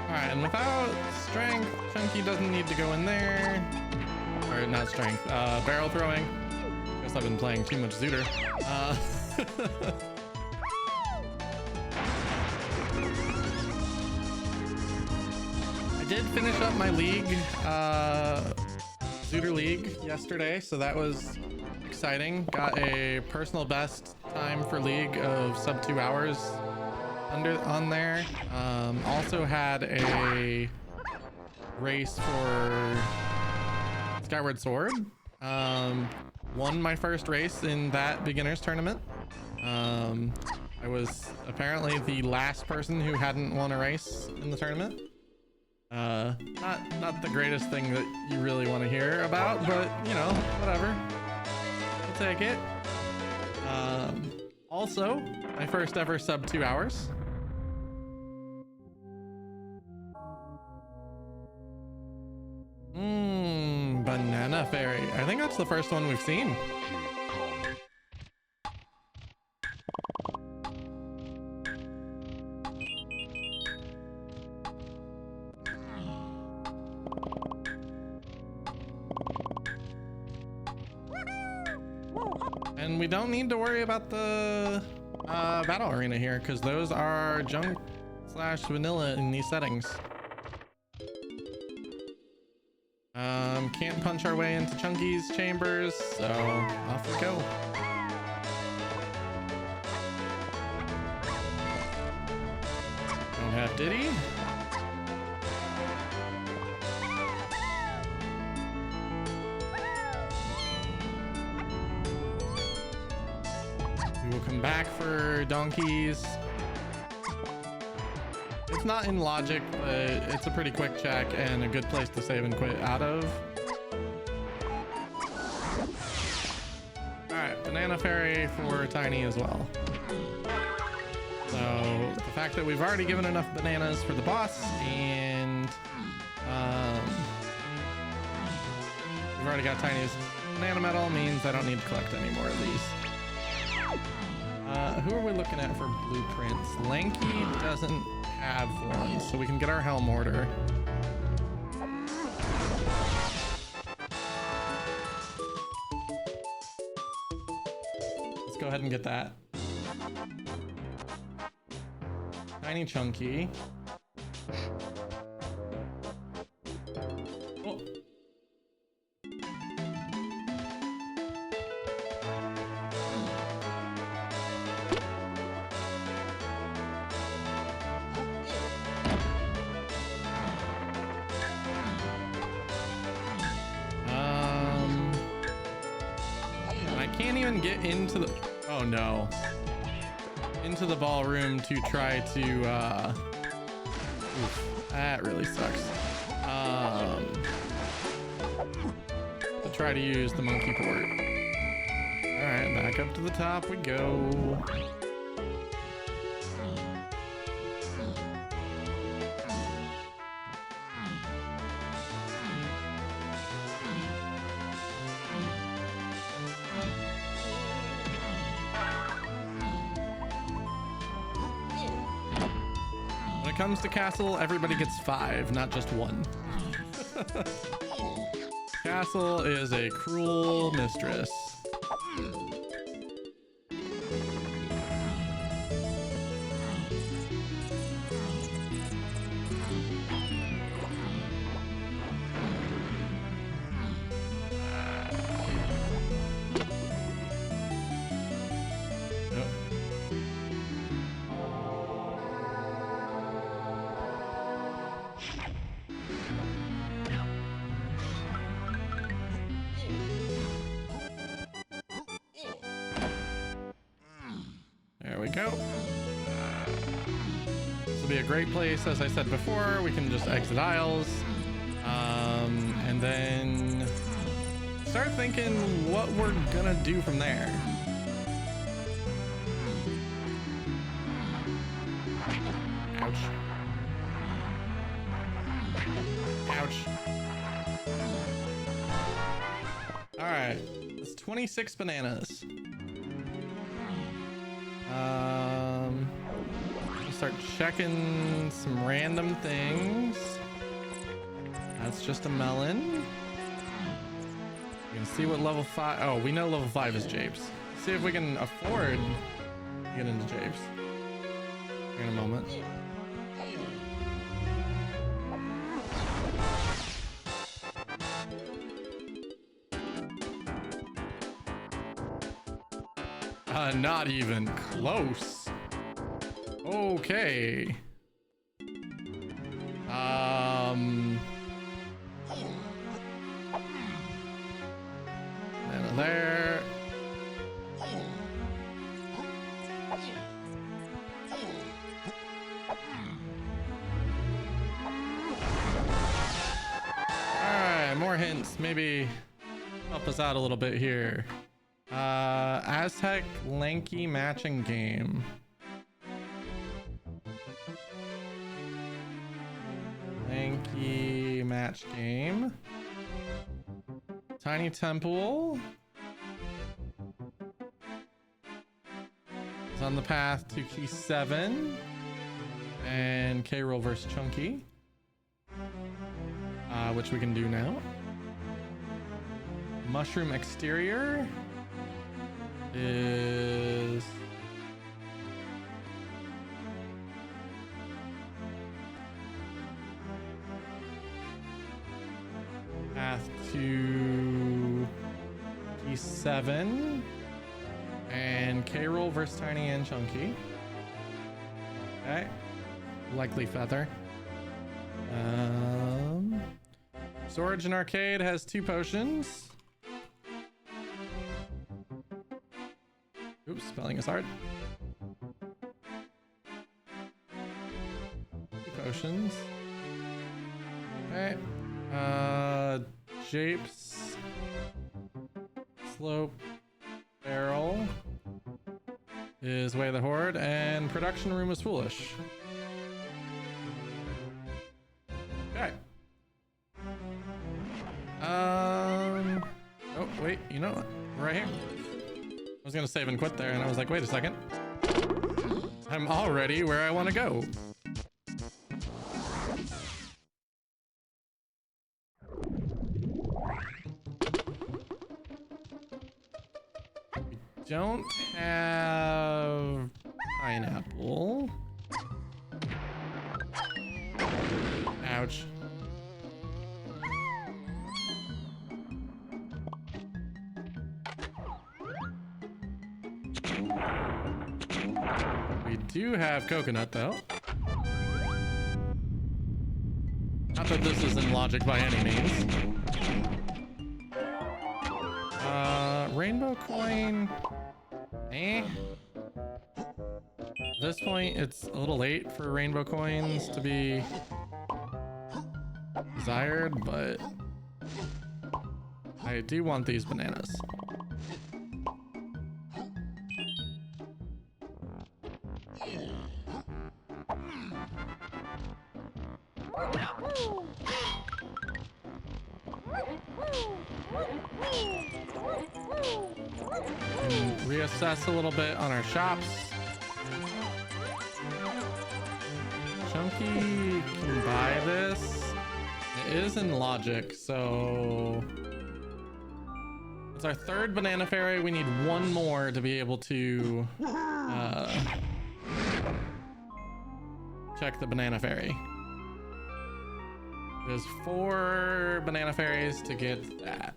And without strength, Chunky doesn't need to go in there. Or not strength, barrel throwing. Guess I've been playing too much Zooter. I did finish up my league, Zooter League yesterday, so that was exciting. Got a personal best time for League of sub 2 hours on there. Also had a race for Skyward Sword. Won my first race in that beginners tournament. I was apparently the last person who hadn't won a race in the tournament. Not the greatest thing that you really want to hear about, but you know, whatever. I'll take it. Also, my first ever sub 2 hours. Banana Fairy. I think that's the first one we've seen. And we don't need to worry about the battle arena here, because those are junk / vanilla in these settings. Can't punch our way into Chunky's chambers, so off we go. have Diddy. We will come back for donkeys. It's not in logic, but it's a pretty quick check and a good place to save and quit out of. All right, banana fairy for Tiny as well. So the fact that we've already given enough bananas for the boss and we've already got Tiny's banana medal means I don't need to collect any more of these. Who are we looking at for blueprints? Lanky doesn't have one, so we can get our helm order. Let's go ahead and get that. Tiny Chunky. Oh. I can't even get into the, oh no, into the ballroom to try to oof, that really sucks. To try to use the monkey port. All right, back up to the top we go. When it comes to castle, everybody gets 5, not just 1. Castle is a cruel mistress. There we go. This will be a great place. As I said before, we can just exit aisles. And then start thinking what we're gonna do from there. Ouch. Ouch. All right, it's 26 bananas. Start checking some random things. That's just a melon. You can see what level 5. Oh, we know level 5 is Japes. See if we can afford to get into Japes here in a moment. Not even close. Okay. And there. Alright, more hints. Maybe help us out a little bit here. Aztec Lanky matching game. Lanky match game. Tiny Temple is on the path to key 7 and K-Roll versus Chunky, which we can do now. Mushroom Exterior is path to P7 and K-Roll versus Tiny and Chunky. Okay. Likely feather. Storage and arcade has 2 potions. Oops, spelling is hard. 2 potions. Okay. Japes. Slope. Barrel. Is Way of the Hoard. And production room is foolish. Okay. Oh, wait, you know what? We're right here. I was gonna save and quit there, and I was like, wait a second. I'm already where I want to go. We don't have pineapple. Ouch. We do have coconut though. Not that this is in logic by any means. Rainbow coin. At this point, it's a little late for rainbow coins to be desired, but I do want these bananas. And reassess a little bit on our shops. Chunky can buy this. It is in logic, so it's our 3rd banana fairy. We need 1 more to be able to check the banana fairy. There's 4 banana fairies to get that.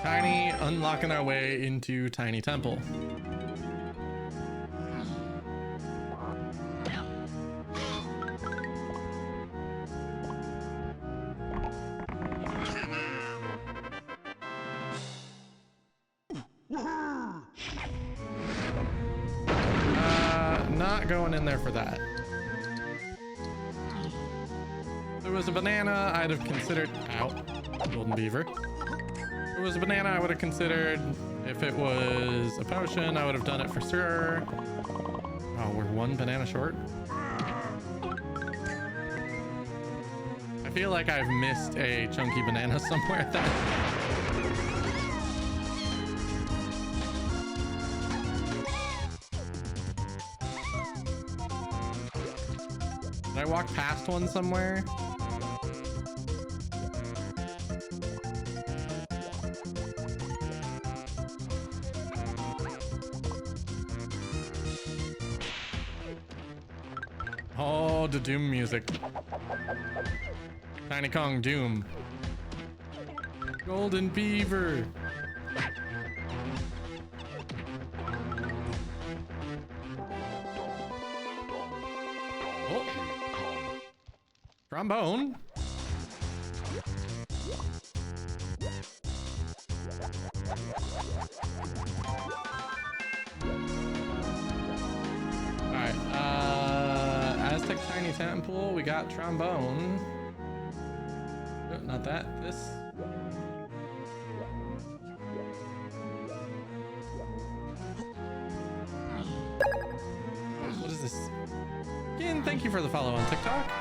Tiny, unlocking our way into Tiny Temple. Not going in there for that. If it was a banana, I'd have considered... Ow. Golden beaver. If it was a banana, I would have considered. If it was a potion, I would have done it for sure. Oh, we're 1 banana short. I feel like I've missed a chunky banana somewhere then. Did I walk past one somewhere? Oh, the Doom music. Tiny Kong Doom. Golden beaver. Oh. Trombone. Alright, Aztec Tiny Temple, we got trombone. Oh, not that, this. What is this? Again, thank you for the follow on TikTok.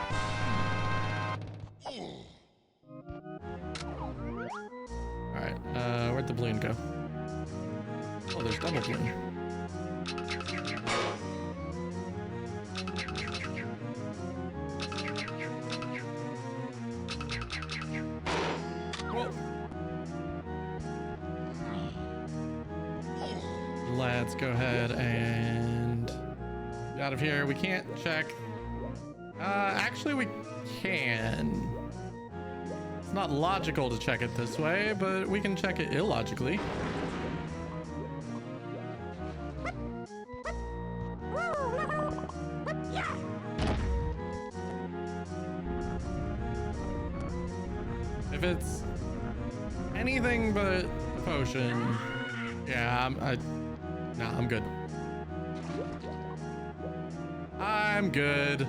Alright, where'd the balloon go? Oh, there's double balloon. Let's go ahead and get out of here. We can't check. Actually, we can. It's not logical to check it this way, but we can check it illogically. If it's anything but a potion, yeah, I'm good. I'm good.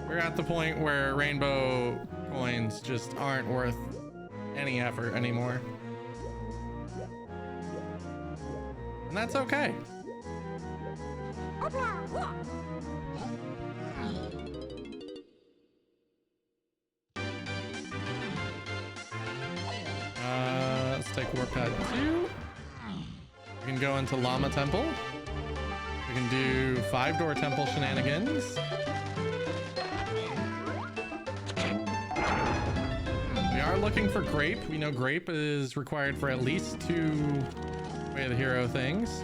We're at the point where rainbow coins just aren't worth any effort anymore. And that's okay. Let's take Warp Pad 2. We can go into Llama Temple. We can do 5-door temple shenanigans. We are looking for grape. We know grape is required for at least 2 Way of the Hero things.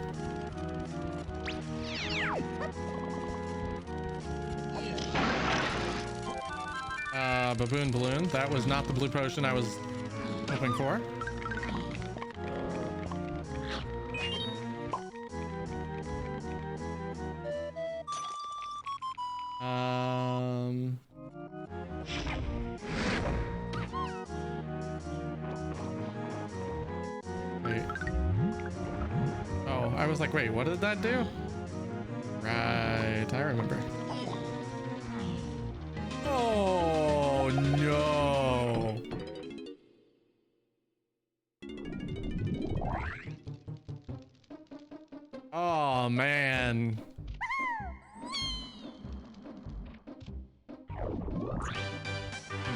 Baboon balloon. That was not the blue potion I was hoping for. Wait. Oh, I was like, wait, what did that do? Right, I remember. Oh no. Oh man.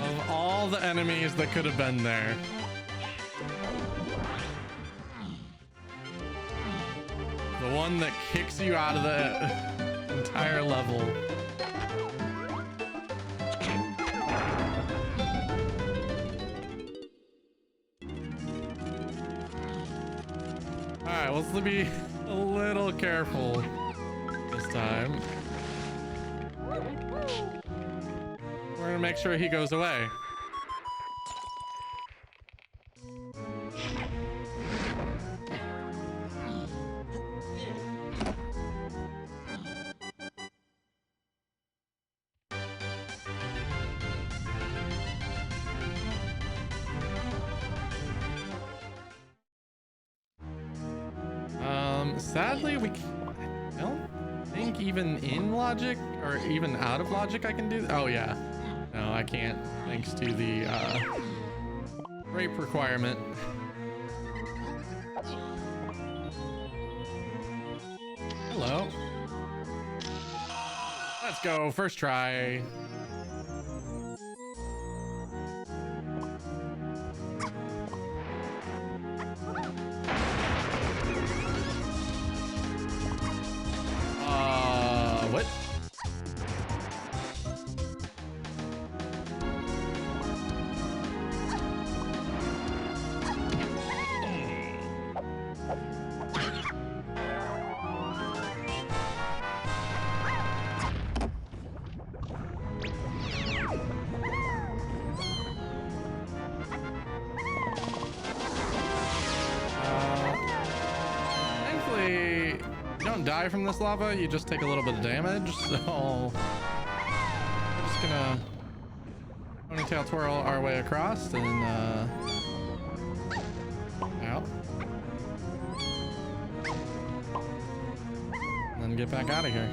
Of all the enemies that could have been there, the one that kicks you out of the entire level. All right, let's be a little careful this time. We're gonna make sure he goes away. Sadly, I don't think even in logic or even out of logic I can do. Oh yeah, no, I can't, thanks to the rape requirement. Hello. Let's go, first try. What? Thankfully, you don't die from this lava, you just take a little bit of damage, so I'm just gonna ponytail twirl our way across and out. And then get back out of here.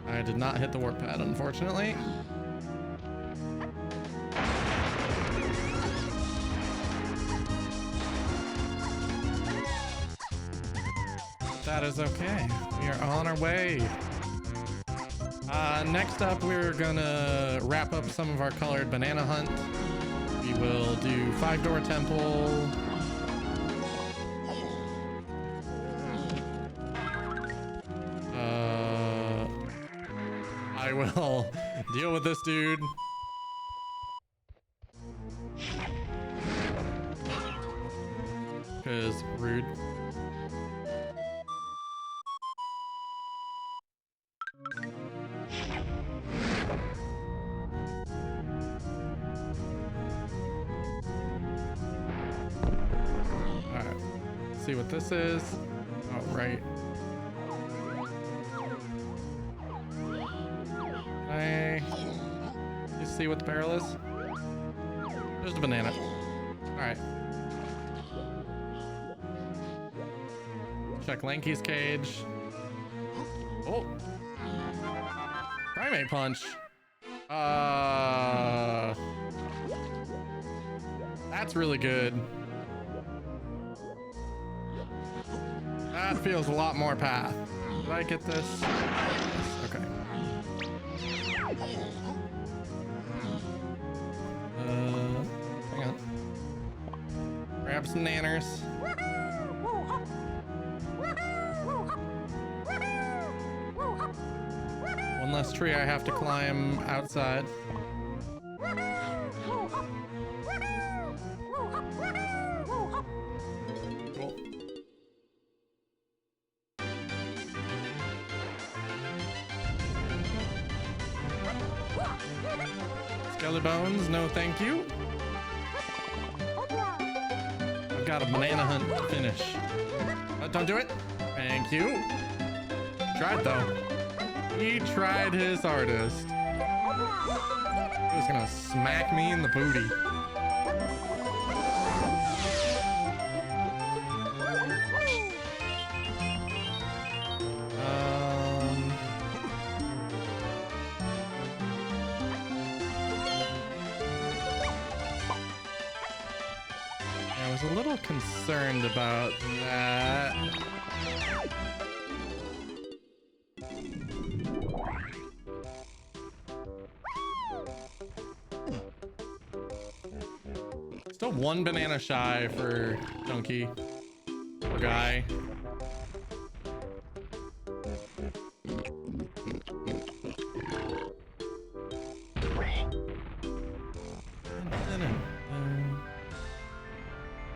I did not hit the warp pad, unfortunately. That is okay. We are on our way. Next up, we're gonna wrap up some of our colored banana hunt. We will do 5-door temple. I will deal with this dude. Because rude. Let's see what this is. Oh, right. You see what the barrel is? There's the banana. All right. Check Lanky's cage. Oh. Primate punch. That's really good. That feels a lot more path. Did I get this? Yes, okay. Hang on. Grab some nanners. One less tree I have to climb outside. Cool. Skelly bones, no thank you. I've got a banana hunt to finish. Don't do it. Thank you. Tried though. He tried his hardest. He was gonna smack me in the booty. I was a little concerned about that. Still one banana shy for Chunky. Poor guy.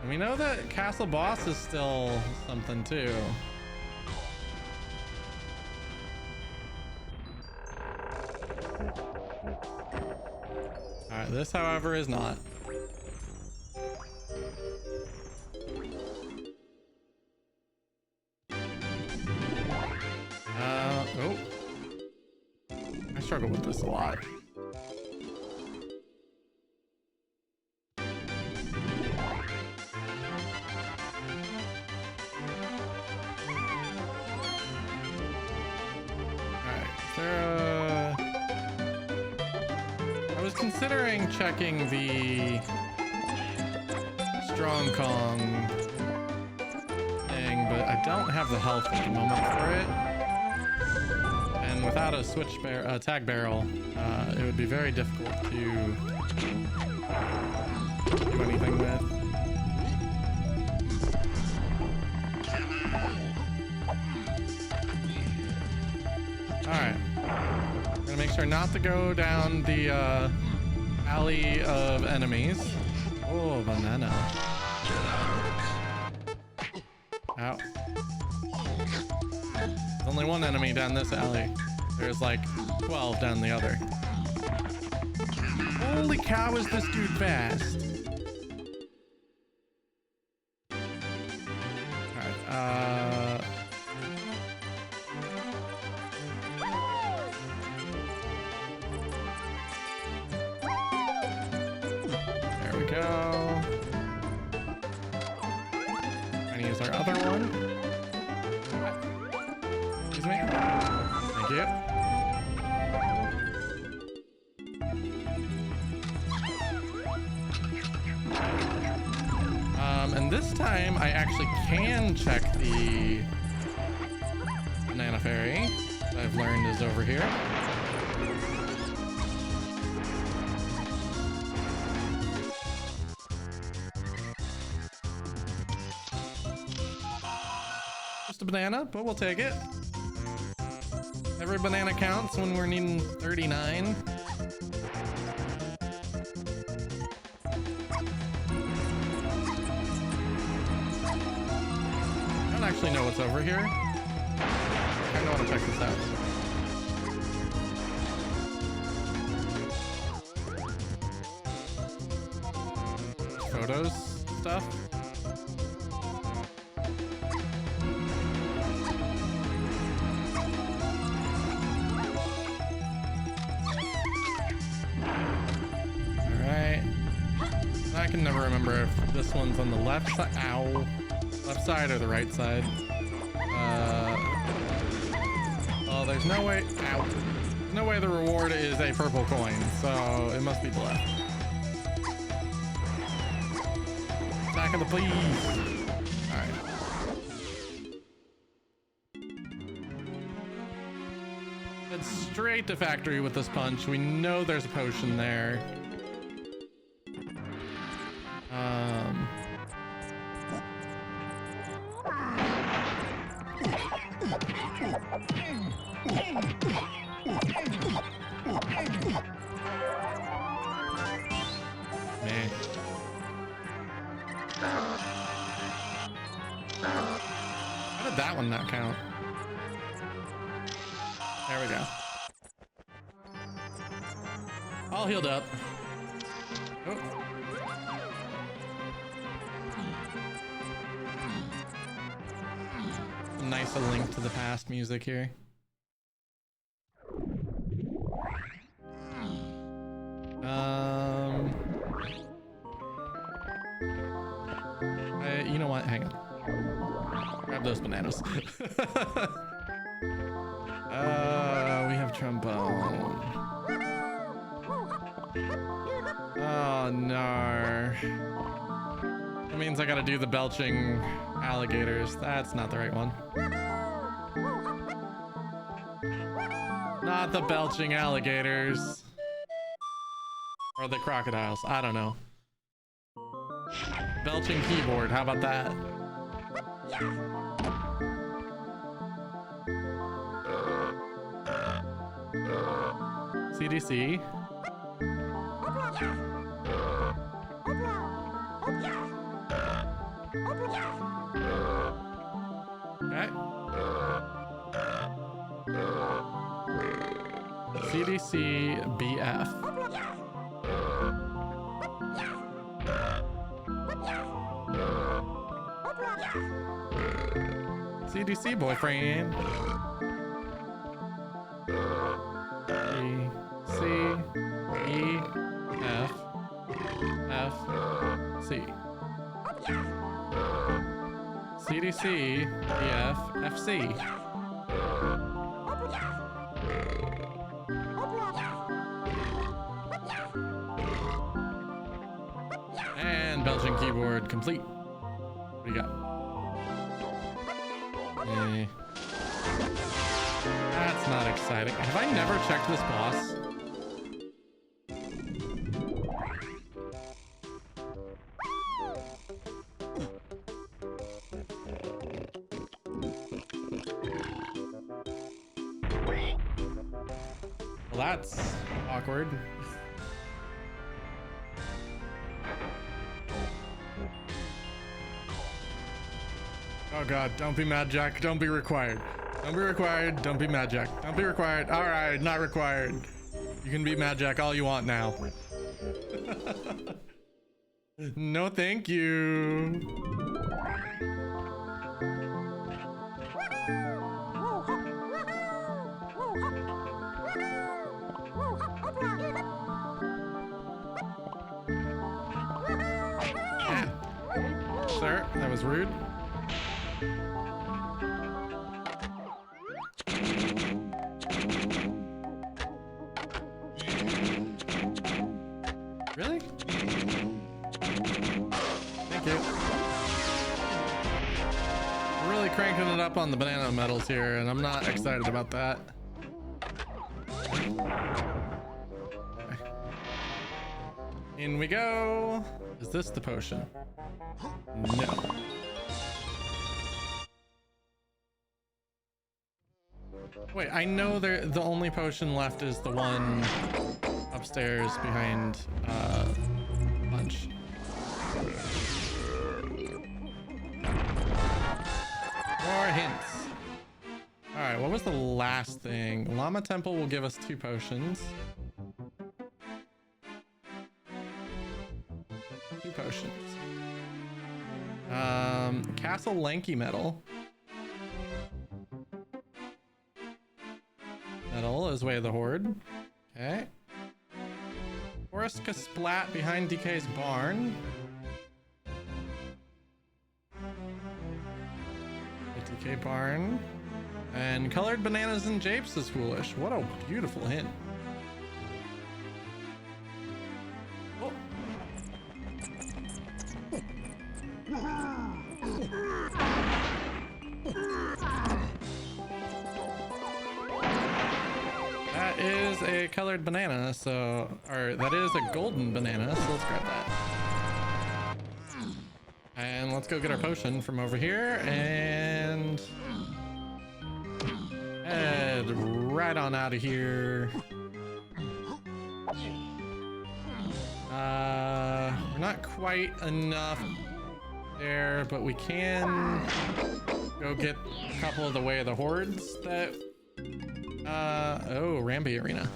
And we know that Castle Boss is still something too. Alright, this however is not. Oh. I struggle with this a lot. I was considering checking the Strong Kong thing, but I don't have the health at the moment for it. And without a tag barrel, it would be very difficult to do anything with. Alright. I'm gonna make sure not to go down the alley of enemies. Oh, banana. Ow. There's only one enemy down this alley. There's like 12 down the other. Holy cow, is this dude fast? Alright, there we go. And use our other one. Excuse me. Thank you. And this time I actually can check the Banana Fairy that I've learned is over here. Just a banana, but we'll take it. Every banana counts when we're needing 39. I don't actually know what's over here. I kind of want to check this out. Photos stuff. can never remember if this one's on the left side. Ow. Left side or the right side. Well, there's no way. Ow. There's no way the reward is a purple coin, so it must be the left. Back of the please. All right. Head straight to factory with this punch. We know there's a potion there. Man. How did that one not count? There we go. All healed up. Oh. Nice a link to the past music here. You know what? Hang on. Grab those bananas. We have trombone. Oh no. That means I gotta do the belching alligators. That's not the right one. Not the belching alligators. Or the crocodiles. I don't know. Belching keyboard. How about that? CDC. Okay. CDC BF. CDC boyfriend. C E F F C. CDC BF FC. And Belgian keyboard complete. What do you got? That's not exciting. Have I never checked this boss? Well, that's awkward. Oh god, don't be Mad Jack, don't be required. Don't be required, don't be Mad Jack. Don't be required. Alright, not required. You can be Mad Jack all you want now. No thank you. Yeah. Sir, that was rude. Really? Thank you. We're really cranking it up on the banana medals here, and I'm not excited about that. In we go. Is this the potion? No. Wait, I know the only potion left is the one upstairs behind Punch. More hints. All right, what was the last thing? Llama Temple will give us 2 potions. 2 potions. Castle Lanky Metal. Metal is Way of the Hoard. Okay. Forest Kasplat behind DK's barn. DK barn. And colored bananas and japes is foolish. What a beautiful hint. Oh. That is a colored banana, so, or that is a golden banana, so let's grab that. And let's go get our potion from over here and head right on out of here. We're not quite enough there, but we can go get a couple of the way of the hordes that oh, Ramby Arena.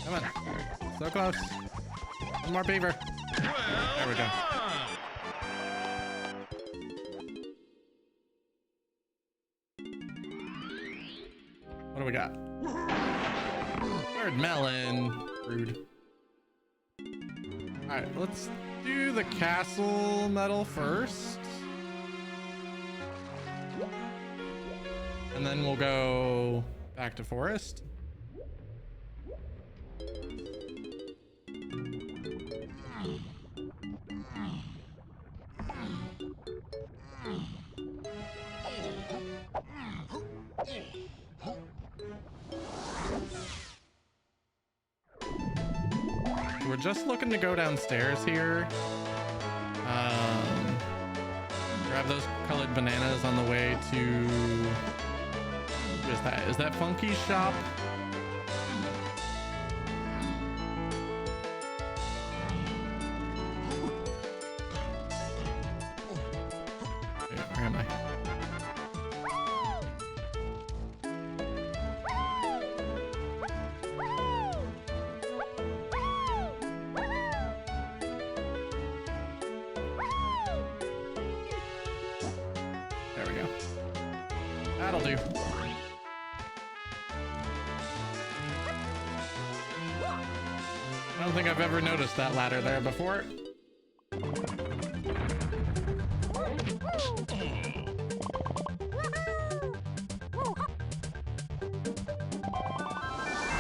Come on. So close. One more beaver. Well There we go. done. What do we got? Third melon. Rude. Alright, let's do the castle medal first. And then we'll go back to forest. We're just looking to go downstairs here. Grab those colored bananas on the way to... What is that? Is that Funky's shop? Where am I? There we go. That'll do. I don't think I've ever noticed that ladder there before.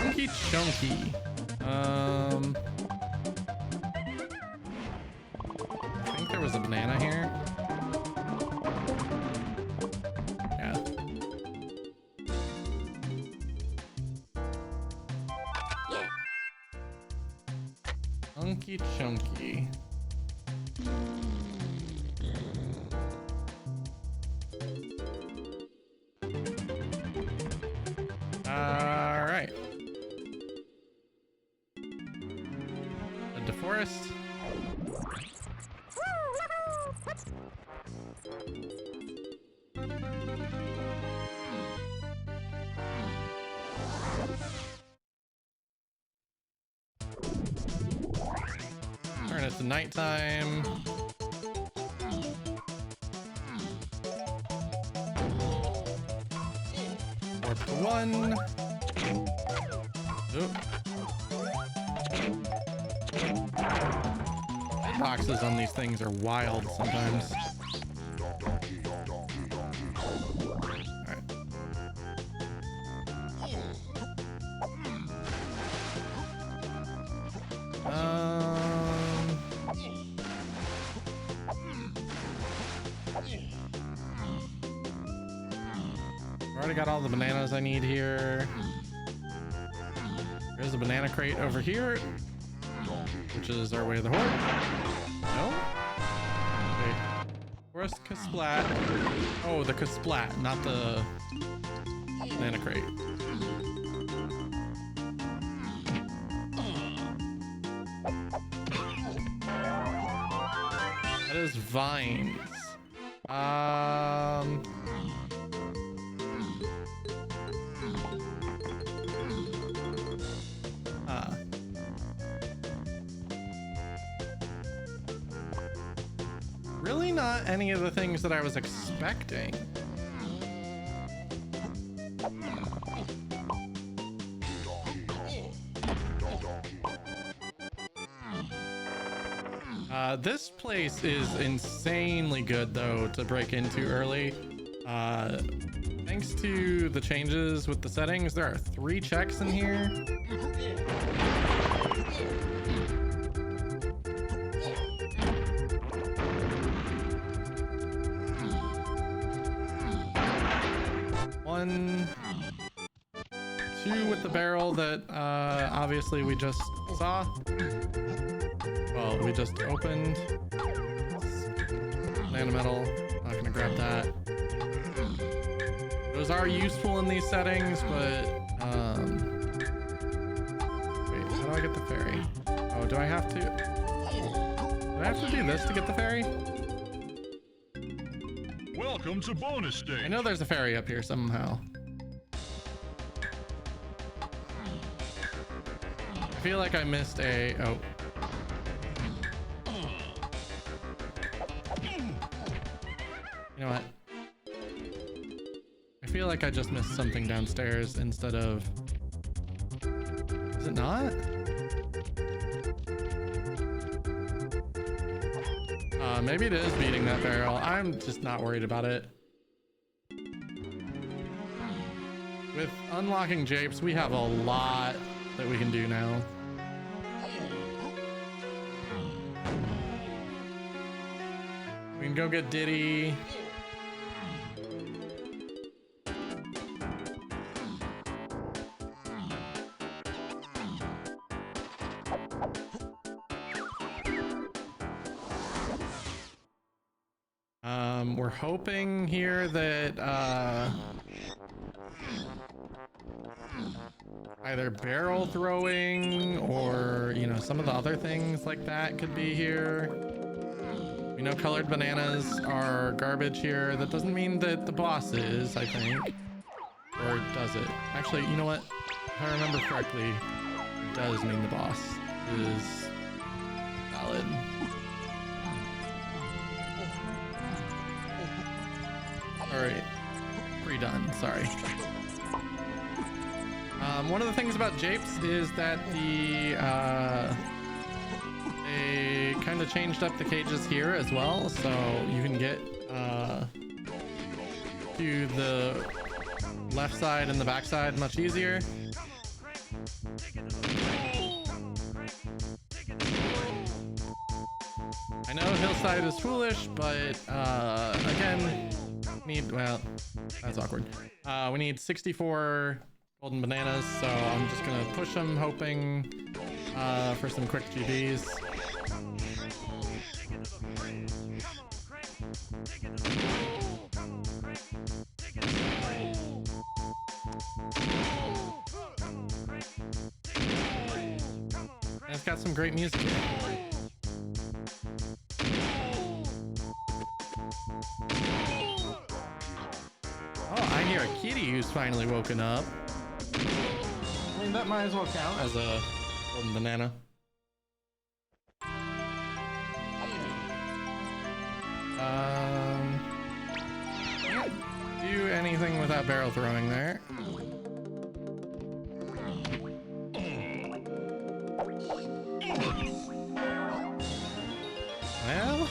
Chunky chunky. I think there was a banana here. Yeah. Chunky chunky. All right. Head to forest. Turn it to nighttime. Warp to 1. Oop. Boxes on these things are wild sometimes. Alright. Already got all the bananas I need here. There's a banana crate over here, which is our way of the horde. No? Okay. Forest Kasplat. Oh, the Kasplat, not the banana crate. That is vines. Really not any of the things that I was expecting. This place is insanely good though to break into early. Thanks to the changes with the settings, there are 3 checks in here. One, 2 with the barrel that obviously we just saw. Well, we just opened. Banana metal, not gonna grab that. Those are useful in these settings, but wait, how do I get the ferry? Oh, do I have to do this to get the ferry? Welcome to bonus stage. I know there's a ferry up here somehow. I feel like I missed a... Oh. You know what? I feel like I just missed something downstairs instead of... Is it not? Maybe it is beating that barrel. I'm just not worried about it. With unlocking japes, we have a lot that we can do now. We can go get Diddy. We're hoping here that either barrel throwing or, you know, some of the other things like that could be here. We know colored bananas are garbage here. That doesn't mean that the boss is, I think. Or does it? Actually, you know what? If I remember correctly, it does mean the boss is valid. All right, pre-done, sorry. One of the things about japes is that they kind of changed up the cages here as well, so you can get to the left side and the back side much easier. I know hillside is foolish, but again, well, that's awkward. We need 64 golden bananas, so I'm just gonna push them, hoping for some quick GBs. And it's got some great music here. I hear a kitty who's finally woken up. I mean, that might as well count as a golden banana. Can't do anything without barrel throwing there. Well,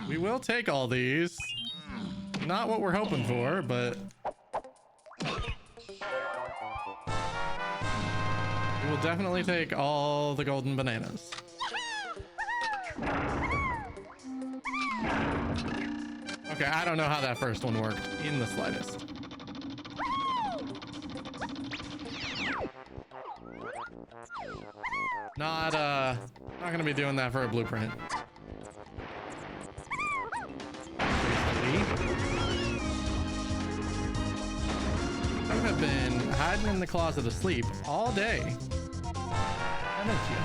we will take all these. Not what we're hoping for, but we will definitely take all the golden bananas. Okay, I don't know how that first one worked in the slightest. Not gonna be doing that for a blueprint. You have been hiding in the closet asleep all day, haven't you?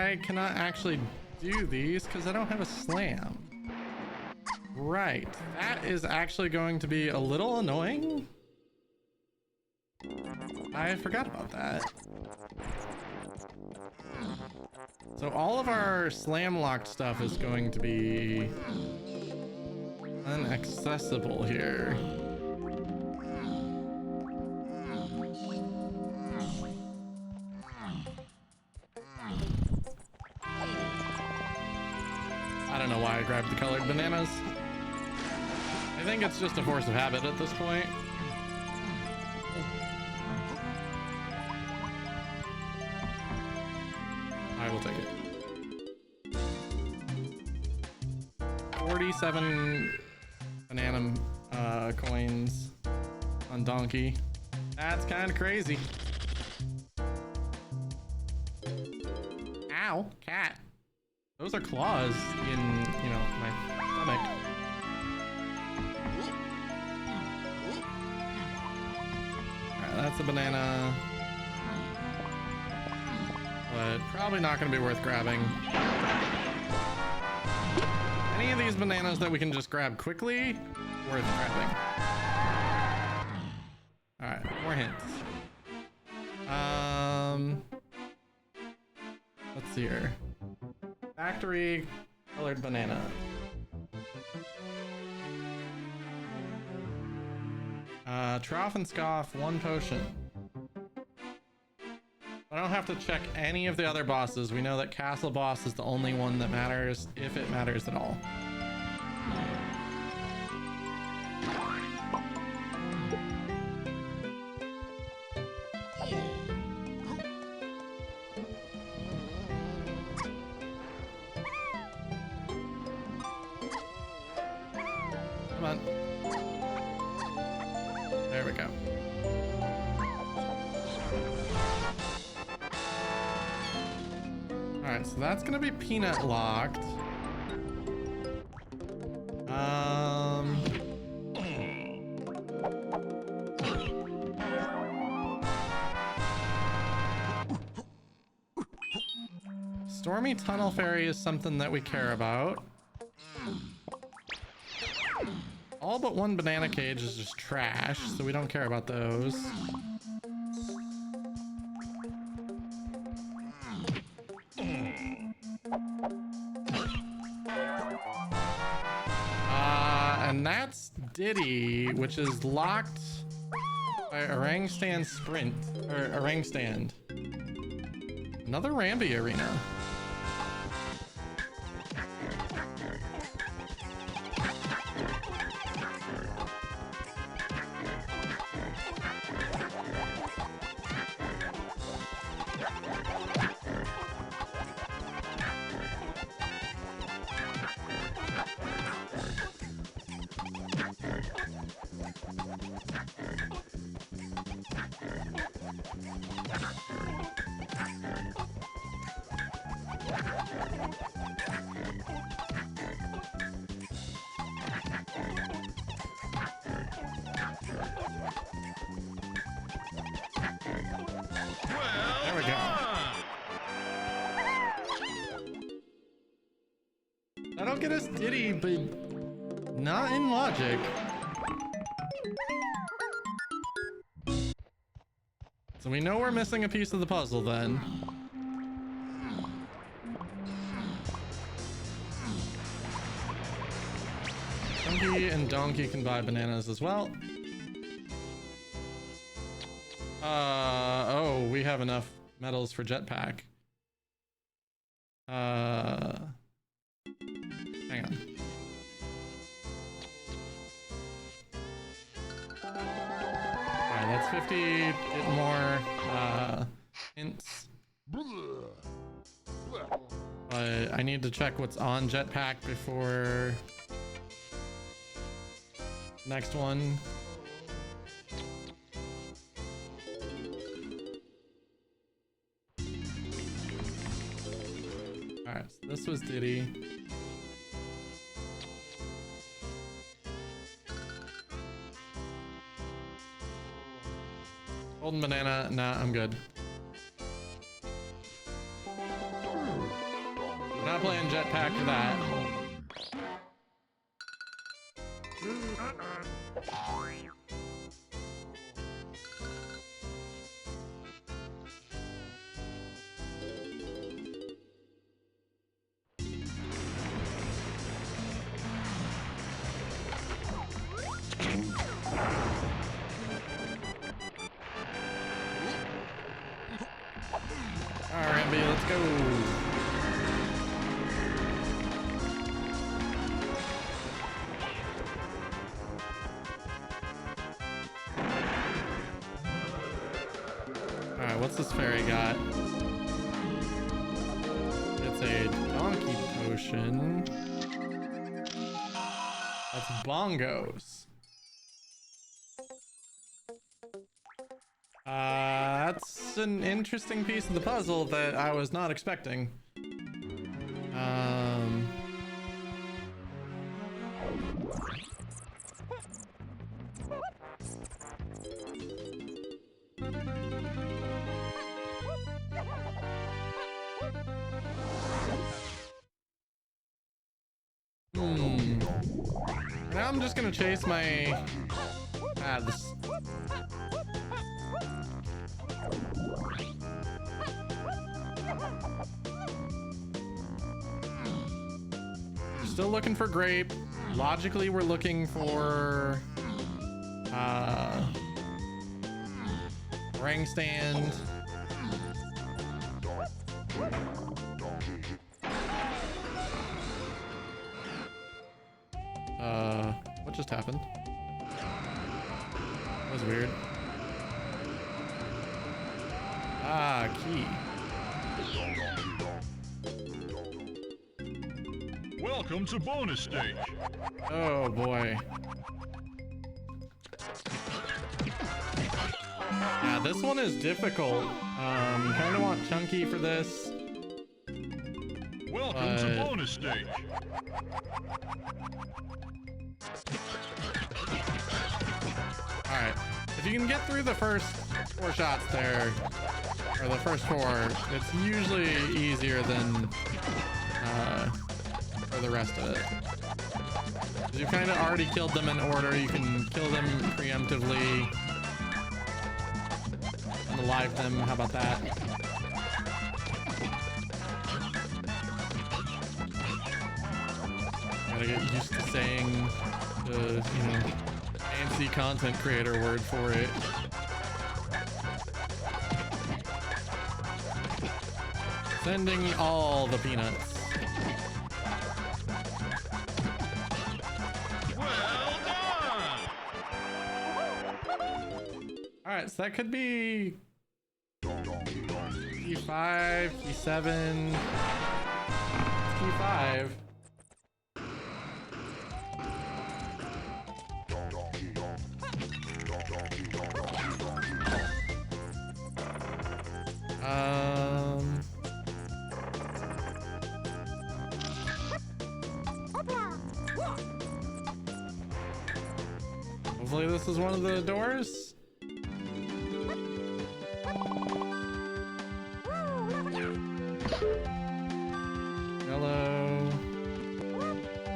I cannot actually do these because I don't have a slam. Right, that is actually going to be a little annoying. I forgot about that. So all of our slam locked stuff is going to be inaccessible here. I don't know why I grabbed the colored bananas. I think it's just a force of habit at this point. I will take it. 47 banana coins on donkey. That's kind of crazy. Ow, cat. Those are claws in, you know, my stomach. Alright, that's a banana. But probably not going to be worth grabbing. Any of these bananas that we can just grab quickly, worth grabbing. Alright, more hints. Let's see here. Factory colored banana. Trough and Scoff, 1 potion. I don't have to check any of the other bosses. We know that Castle Boss is the only one that matters, if it matters at all. Come on. There we go. Alright, so that's gonna be peanut locked. Stormy Tunnel Fairy is something that we care about. All but 1 banana cage is just trash, so we don't care about those. And that's Diddy, which is locked by Orang Stand Sprint, or Orang Stand. Another Ramby arena. That'll get us Diddy, but not in logic. So we know we're missing a piece of the puzzle then. Donkey and Donkey can buy bananas as well. Oh, we have enough medals for jetpack. Hang on. Alright, that's 50. Get more hints. But I need to check what's on jetpack before next one. Alright, so this was Diddy. Golden banana, nah, I'm good. Not playing jetpack for that. Alright, B, let's go. Alright, what's this fairy got? It's a donkey potion. That's bongos. That's an interesting piece of the puzzle that I was not expecting. Now I'm just gonna chase my paths. Still looking for grape. Logically, we're looking for ring stand. What just happened? That was weird. Ah, key. Welcome to bonus stage. Oh boy. Yeah, this one is difficult. Kind of want Chunky for this. Welcome to bonus stage. Alright. If you can get through the first 4 shots there, or the first 4, it's usually easier than for the rest of it. 'Cause you've kind of already killed them in order. You can kill them preemptively. And alive them. How about that? Gotta get used to saying the, fancy content creator word for it. Sending all the peanuts. Well done! Alright, so that could be key 5, key 7, key 5. Hopefully this is one of the doors. Yellow.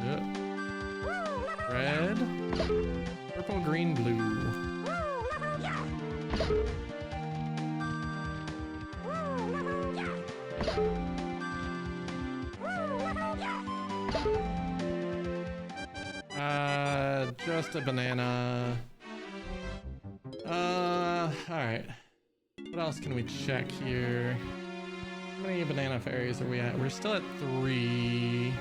Yep. Red. Purple, green, blue. Just a banana. Alright. What else can we check here? How many banana fairies are we at? We're still at 3.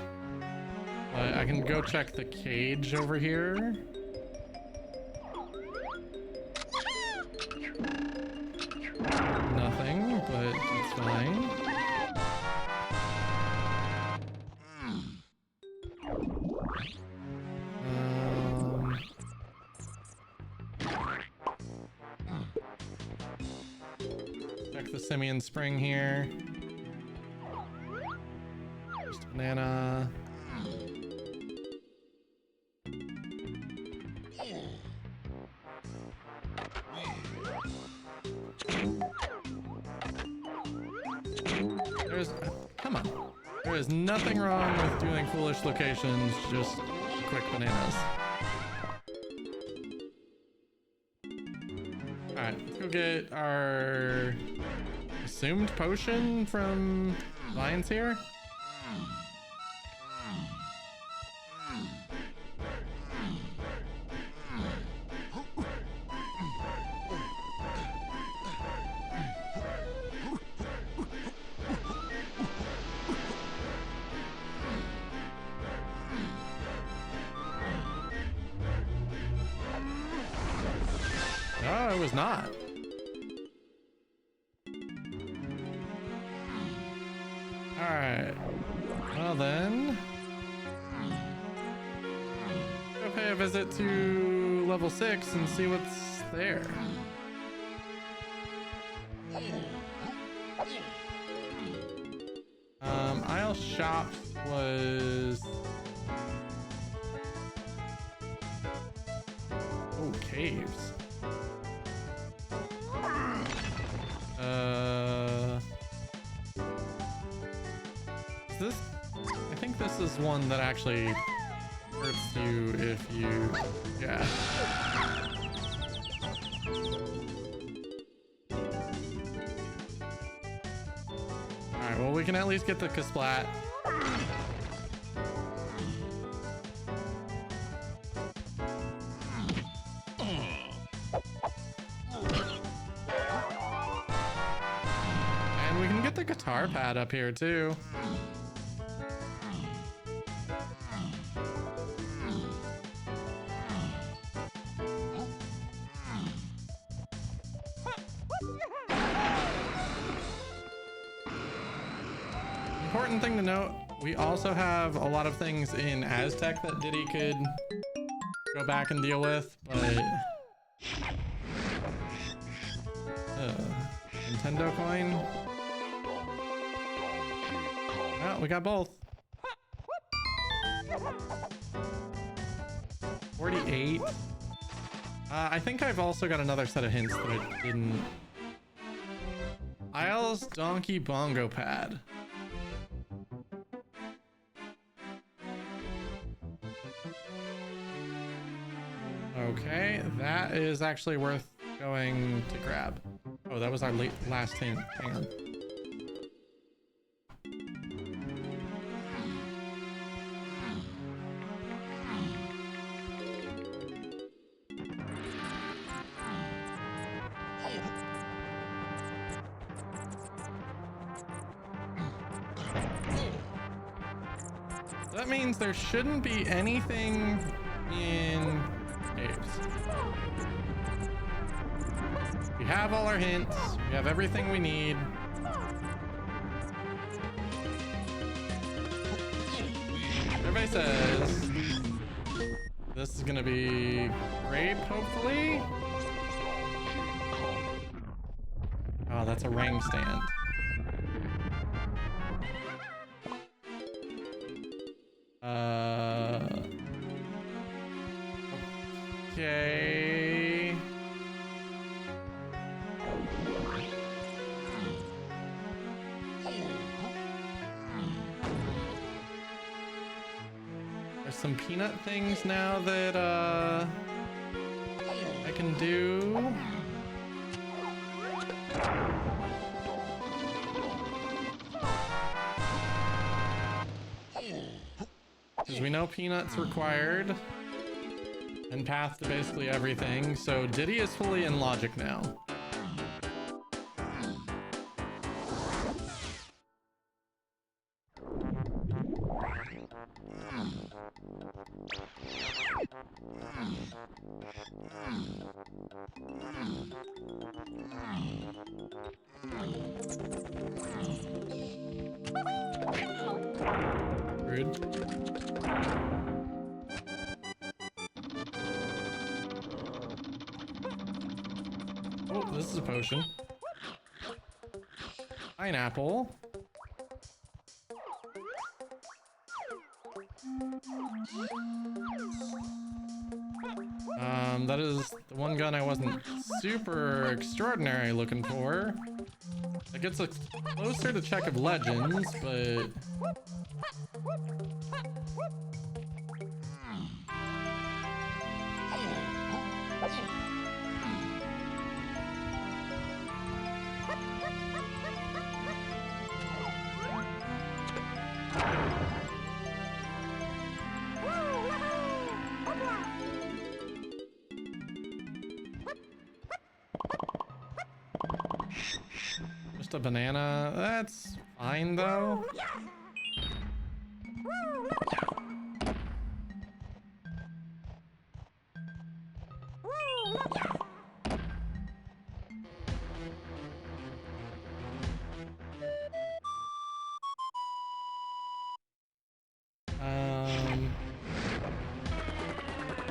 I can go check the cage over here. Nothing, but it's fine. Check the simian spring here. Just a banana. Come on. There is nothing wrong with doing foolish locations, just quick bananas. Alright, let's go get our assumed potion from Lions here. No, it was not. Alright. Well then. Go pay a visit to level 6 and see what's there. Isle shop was... Oh, caves. Is this... I think this is one that actually hurts you if you... Yeah. Alright, well we can at least get the Kasplat. And we can get the guitar pad up here too. Important thing to note, we also have a lot of things in Aztec that Diddy could go back and deal with, but Nintendo coin. Well, we got both. 48. I think I've also got another set of hints that I didn't. Isle's Donkey Bongo Pad. Okay, that is actually worth going to grab. Oh, that was our last hint. Hang on. That means there shouldn't be anything in caves. We have all our hints. We have everything we need. Everybody says this is gonna be great, hopefully. Oh, that's a ring stand. Okay. There's some peanut things now that I can do. Because we know peanuts required and path to basically everything, so Diddy is fully in logic now. Rude. Oh, this is a potion. Pineapple. That is the one one gun I wasn't super extraordinary looking for. It gets us closer to Check of Legends, but... Just a banana. That's fine though.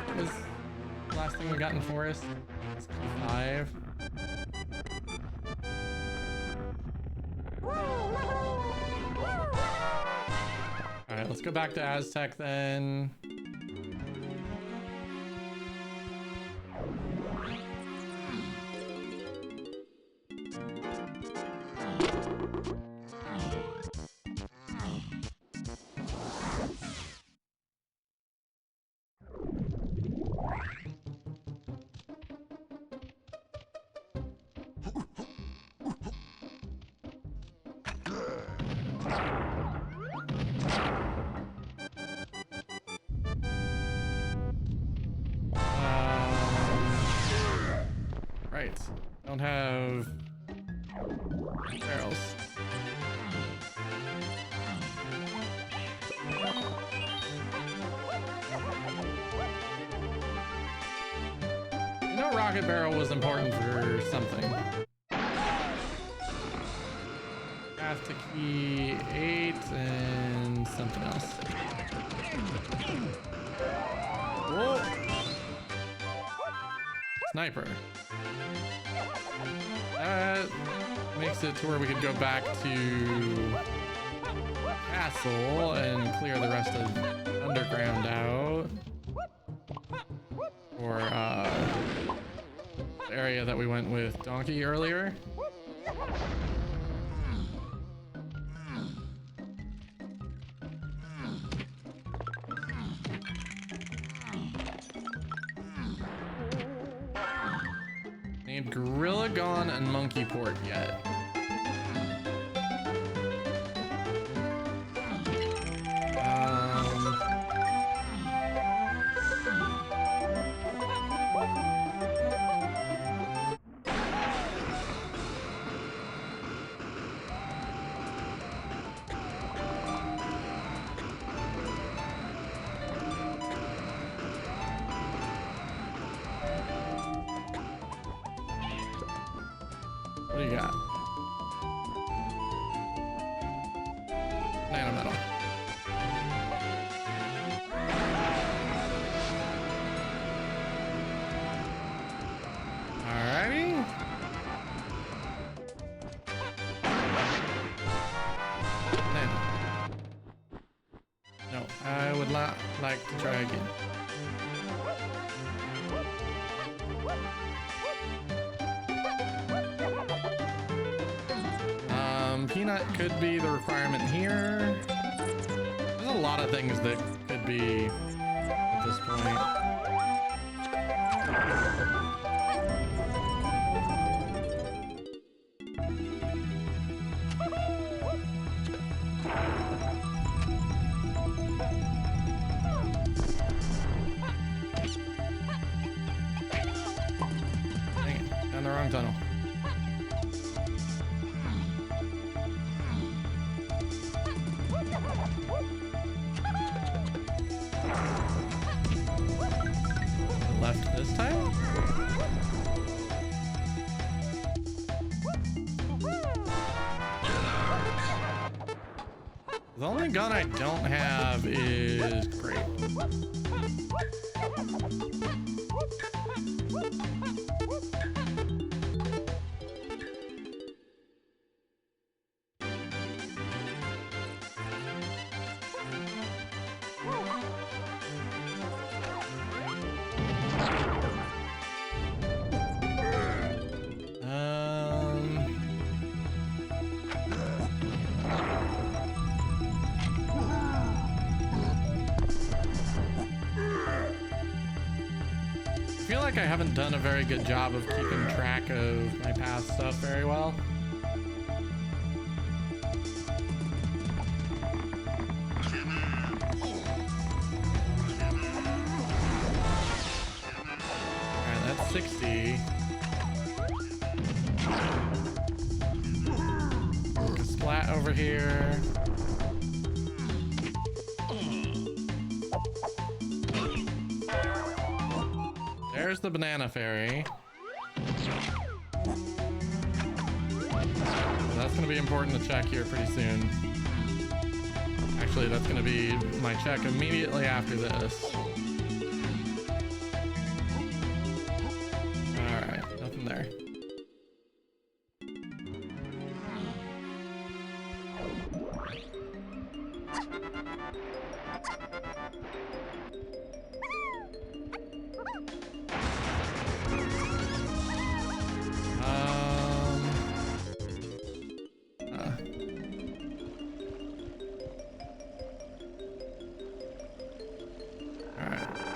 What was the last thing we got in forest? It's key 5. Alright, let's go back to Aztec then. Right. Don't have barrels. You know, rocket barrel was important for something. Path to key 8 and something else. Whoa! Sniper. That makes it to where we could go back to castle and clear the rest of underground out. Or the area that we went with Donkey earlier. Named Gorilla Gone and Monkey Port yet. What do you got? Nanometal. Alrighty. Nano. No, I would not like to try again. Peanut could be the requirement here. There's a lot of things that could be at this point. Dang it, down the wrong tunnel. Left this time? The only gun I don't have is great. like I haven't done a very good job of keeping track of my past stuff very well. Alright, that's 60. Splat over here. There's the banana fairy. That's going to be important to check here pretty soon. Actually, that's going to be my check immediately after this. Alright, nothing there.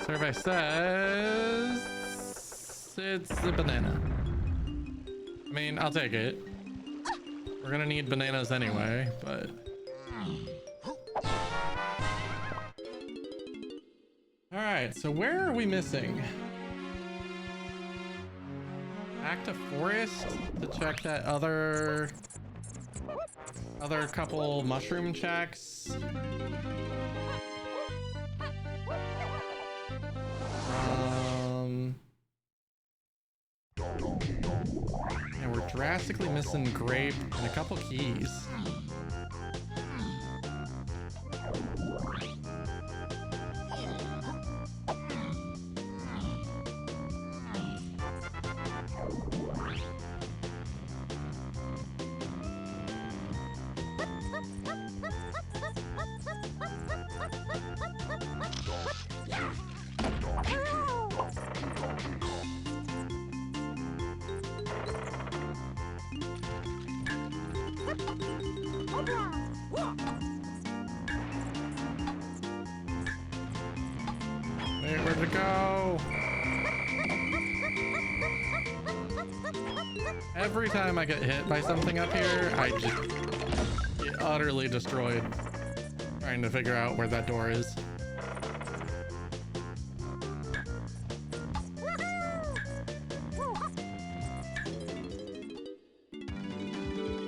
Survey says it's a banana. I mean, I'll take it. We're gonna need bananas anyway, but... Alright, so where are we missing? Back to forest to check that other couple mushroom checks. And we're drastically missing grape and a couple keys. Wait, where'd it go? Every time I get hit by something up here, I just get utterly destroyed trying to figure out where that door is.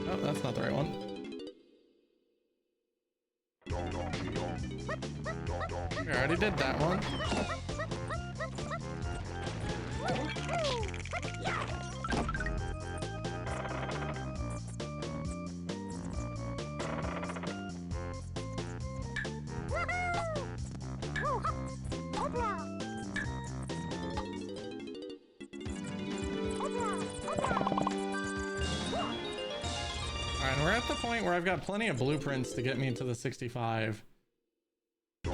Oh, that's not the right one. I already did that one. Alright, we're at the point where I've got plenty of blueprints to get me to the 65. Where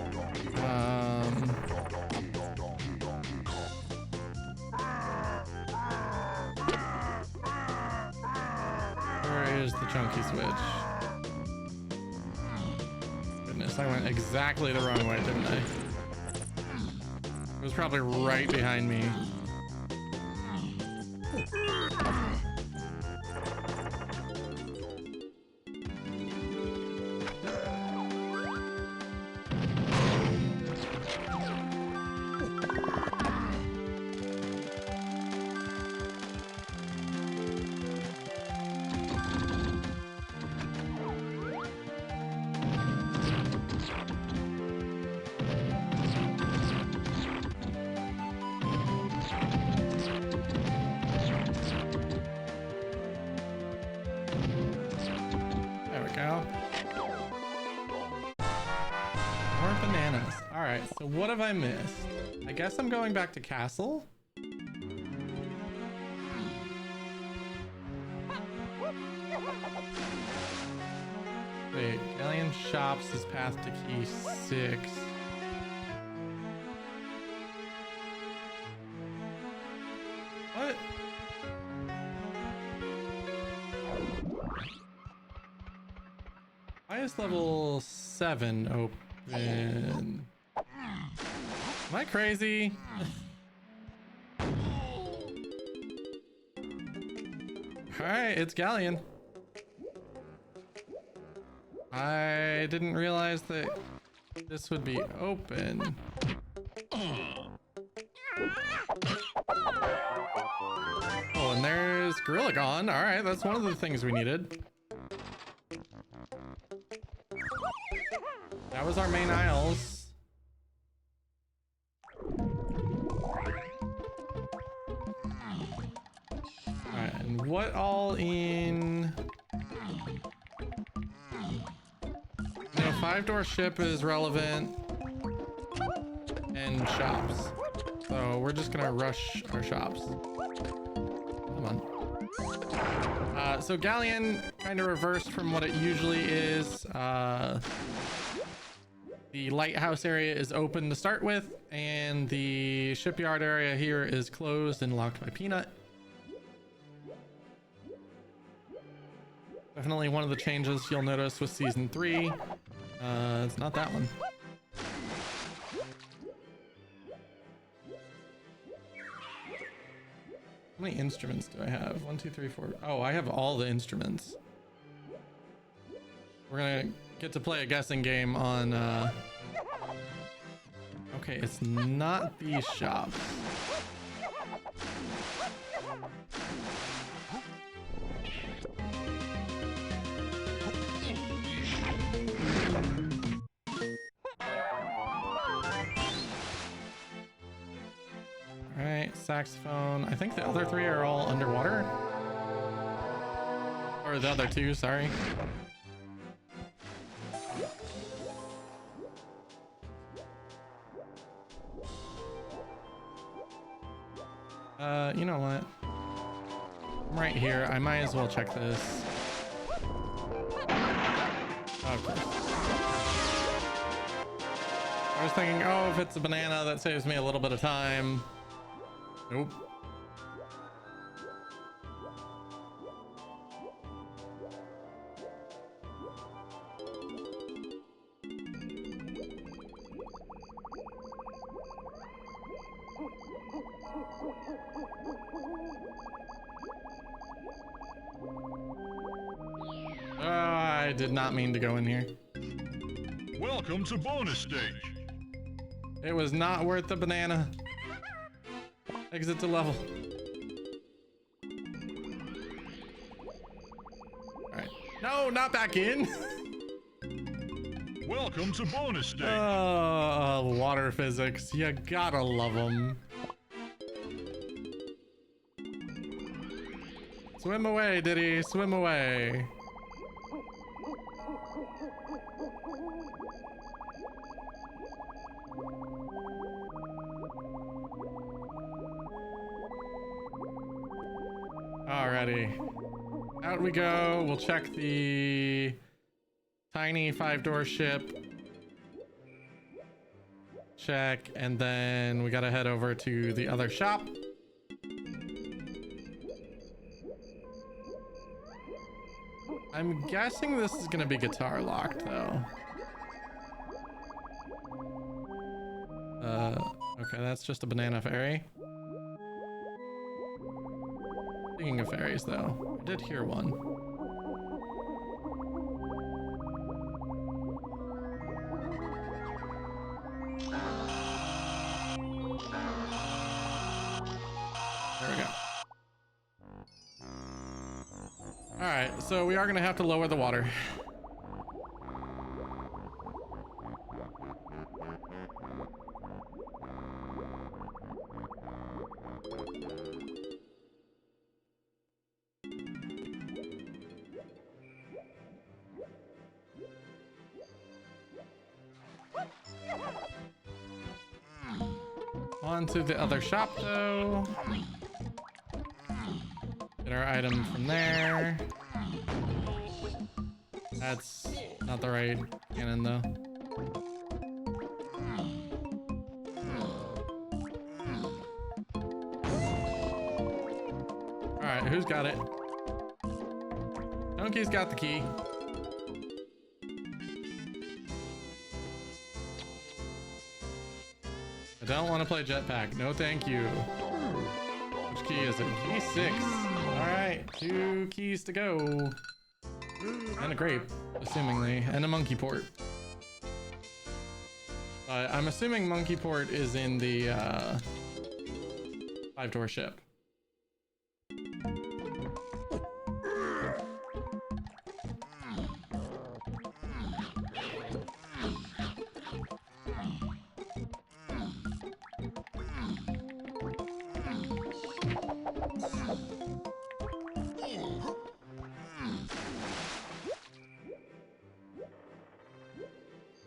is the chunky switch? Goodness, I went exactly the wrong way, didn't I? It was probably right behind me. More bananas. Alright, so what have I missed? I guess I'm going back to castle? Wait, Alien Shops is path to key 6. What? Why is level 7 open? Am I crazy? right, it's Galleon. I didn't realize that this would be open. Oh, and there's Gorilla Gone. All right, that's one of the things we needed. That was our main aisles. All right, and what all in... No, 5-door ship is relevant. And shops. So we're just gonna rush our shops. Come on. So Galleon kind of reversed from what it usually is. The lighthouse area is open to start with, and the shipyard area here is closed and locked by Peanut. Definitely one of the changes you'll notice with season 3. It's not that one. How many instruments do I have? 1, 2, 3, 4. Oh, I have all the instruments. We're gonna get to play a guessing game on okay, it's not these shops. All right, saxophone. I think the other 3 are all underwater. Or the other 2, sorry. You know what? I'm right here. I might as well check this. Okay. I was thinking, oh, if it's a banana, that saves me a little bit of time. Nope. I did not mean to go in here. Welcome to bonus stage. It was not worth the banana. Exit to level. All right. No, not back in. Welcome to bonus stage. Water physics. You gotta love them. Swim away, Diddy. Swim away. Alrighty. Out we go. We'll check the tiny 5-door ship. Check. And then we gotta head over to the other shop. I'm guessing this is gonna be guitar locked though. Okay, that's just a banana fairy. Speaking of fairies though, I did hear one. There we go. All right, so we are gonna have to lower the water. On to the other shop though. Get our item from there. That's not the right cannon though. All right, who's got it? Donkey's got the key. I don't want to play jetpack. No, thank you. Which key is it? Key 6. All right, 2 keys to go. And a grape, assumingly, and a monkey port. I'm assuming monkey port is in the 5-door ship.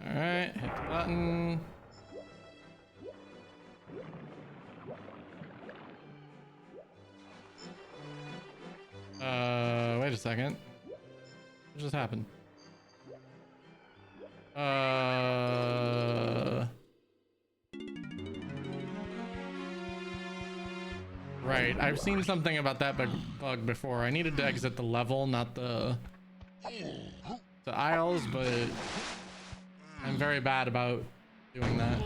All right, hit the button. Wait a second. What just happened? Right, I've seen something about that bug before. I needed to exit the level, not the aisles, but I'm very bad about doing that,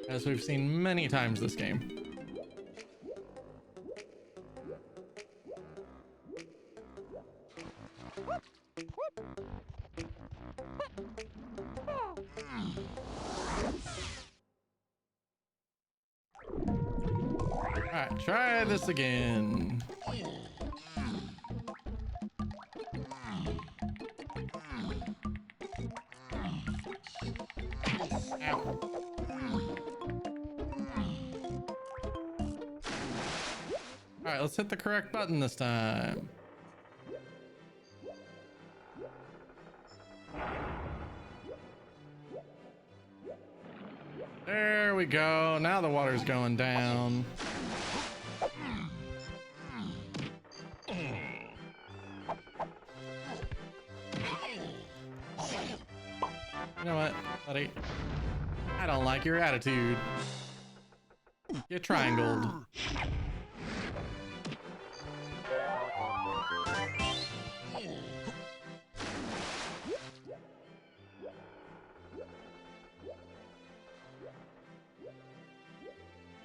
as we've seen many times this game. Alright, try this again. Ow. Alright, let's hit the correct button this time. There we go. Now the water's going down. You know what, buddy? I don't like your attitude. Get triangled.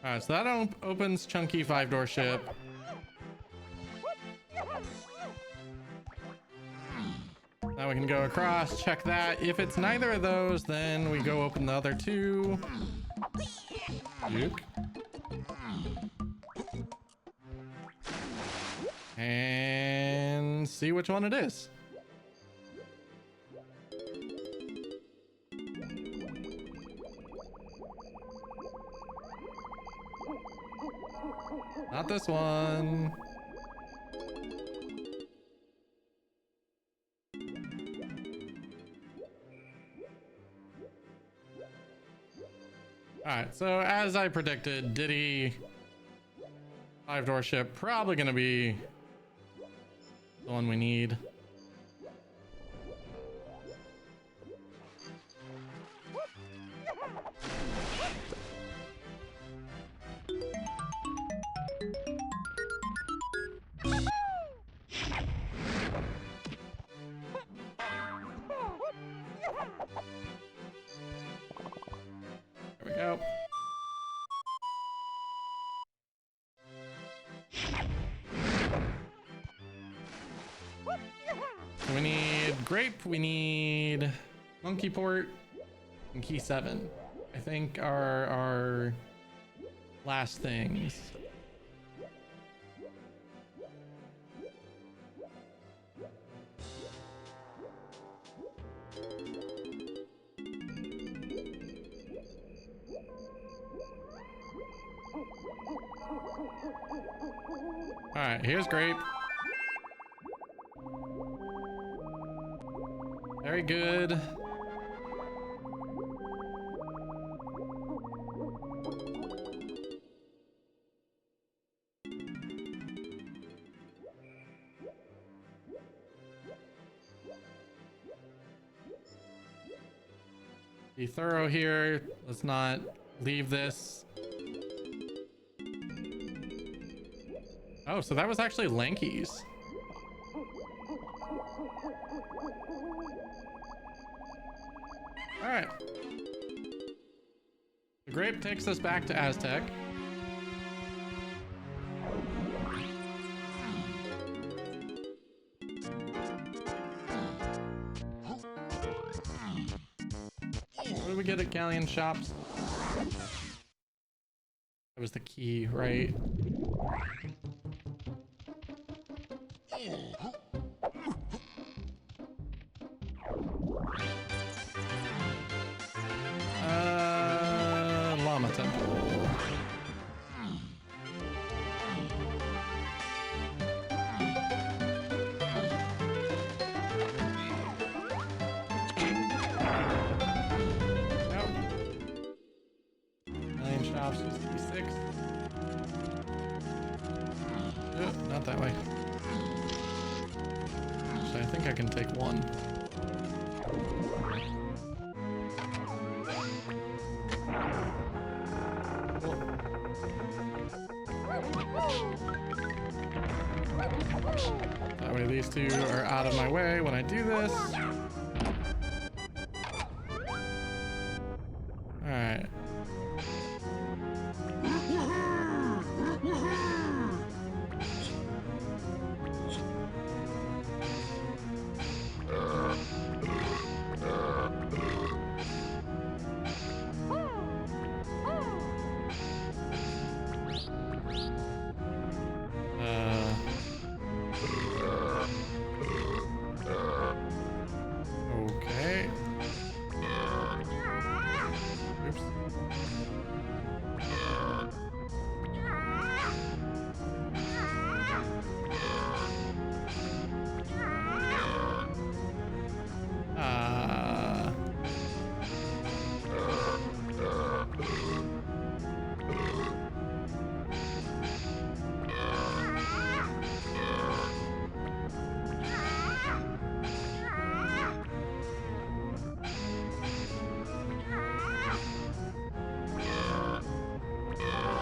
Alright, so that opens chunky 5-door ship. Now we can go across, check that. If it's neither of those, then we go open the other 2. Juke. And see which one it is. Not this one. Alright, so as I predicted, Diddy 5-door ship probably gonna be the one we need. There we go. So we need grape, we need monkey port, and key 7. I think are our last things. All right, here's grape. Very good. Be thorough here. Let's not leave this. Oh, so that was actually Lanky's. All right. The grape takes us back to Aztec. we get at Galleon Shops? That was the key, right? Llama Temple. Shops, 66. Not that way. So I think I can take one. That way these two are out of my way when I do this. Alright. Okay. Oops.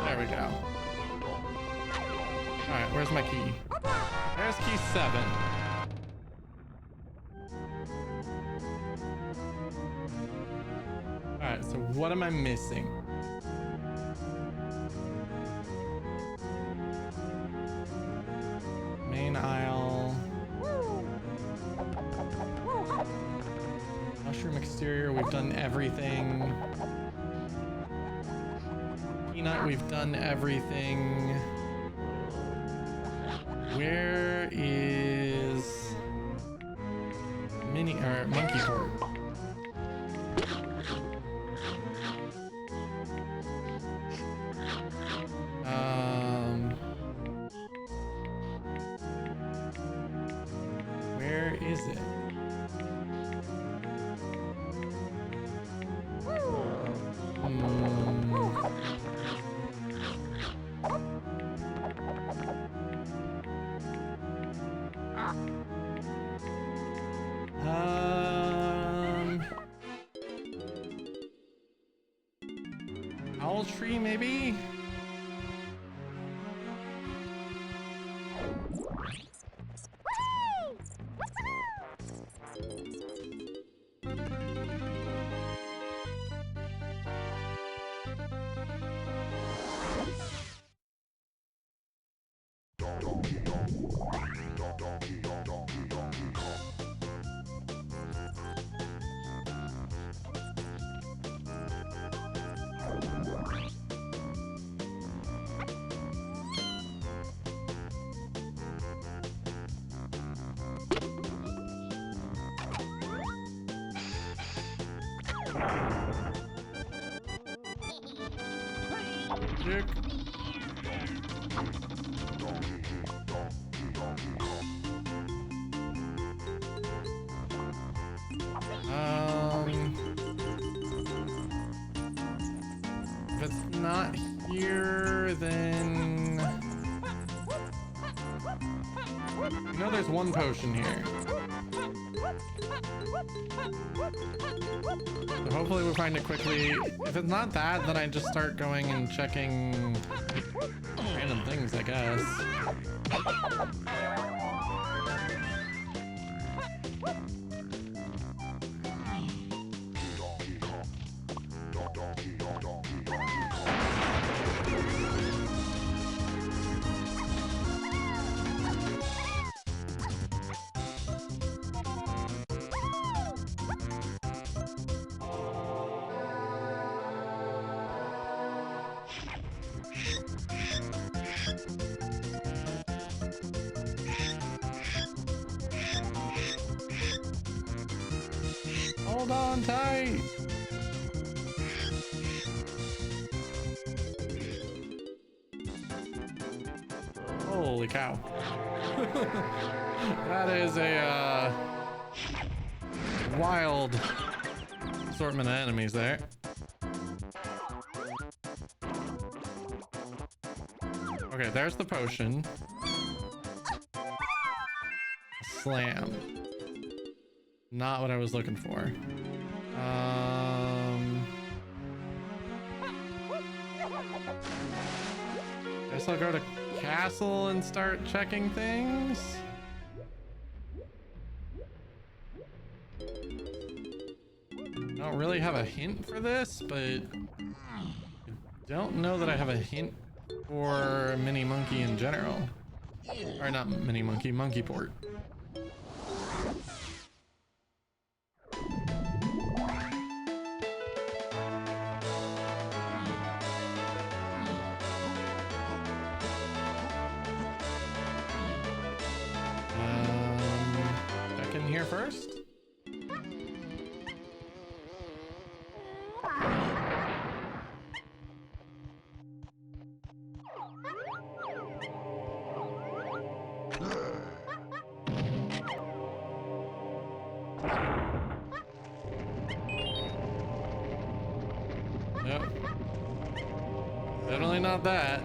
There we go. Alright, where's my key? There's key 7. Alright, so what am I missing? Main aisle. Mushroom exterior, we've done everything. Peanut, we've done everything. Where is monkey Hoard? Where is it? Owl tree, maybe? Dick. If it's not here, then I know there's one potion here. So hopefully we'll find it quickly. If it's not that, then I just start going and checking random things, I guess. Hold on tight. Holy cow. That is a wild assortment of enemies there. Okay, there's the potion. Slam. Not what I was looking for. Guess I'll go to castle and start checking things. I don't really have a hint for this, but I don't know that I have a hint for Mini Monkey in general. Or not Mini Monkey, Monkey Port. Check in here first. Yep. Definitely not that.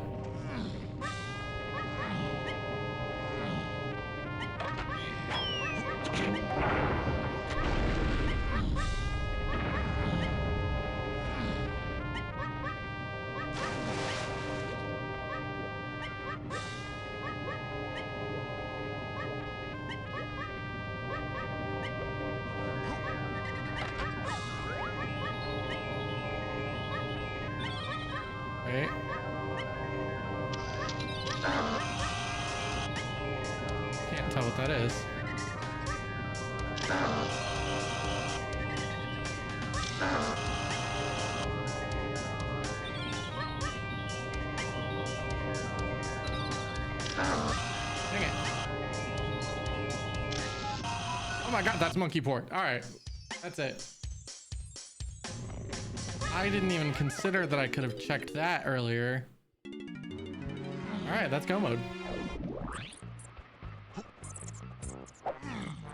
Right. Can't tell what that is. Dang it. Oh my god, that's Monkey Port. Alright. That's it. I didn't even consider that I could have checked that earlier. Alright, that's go mode.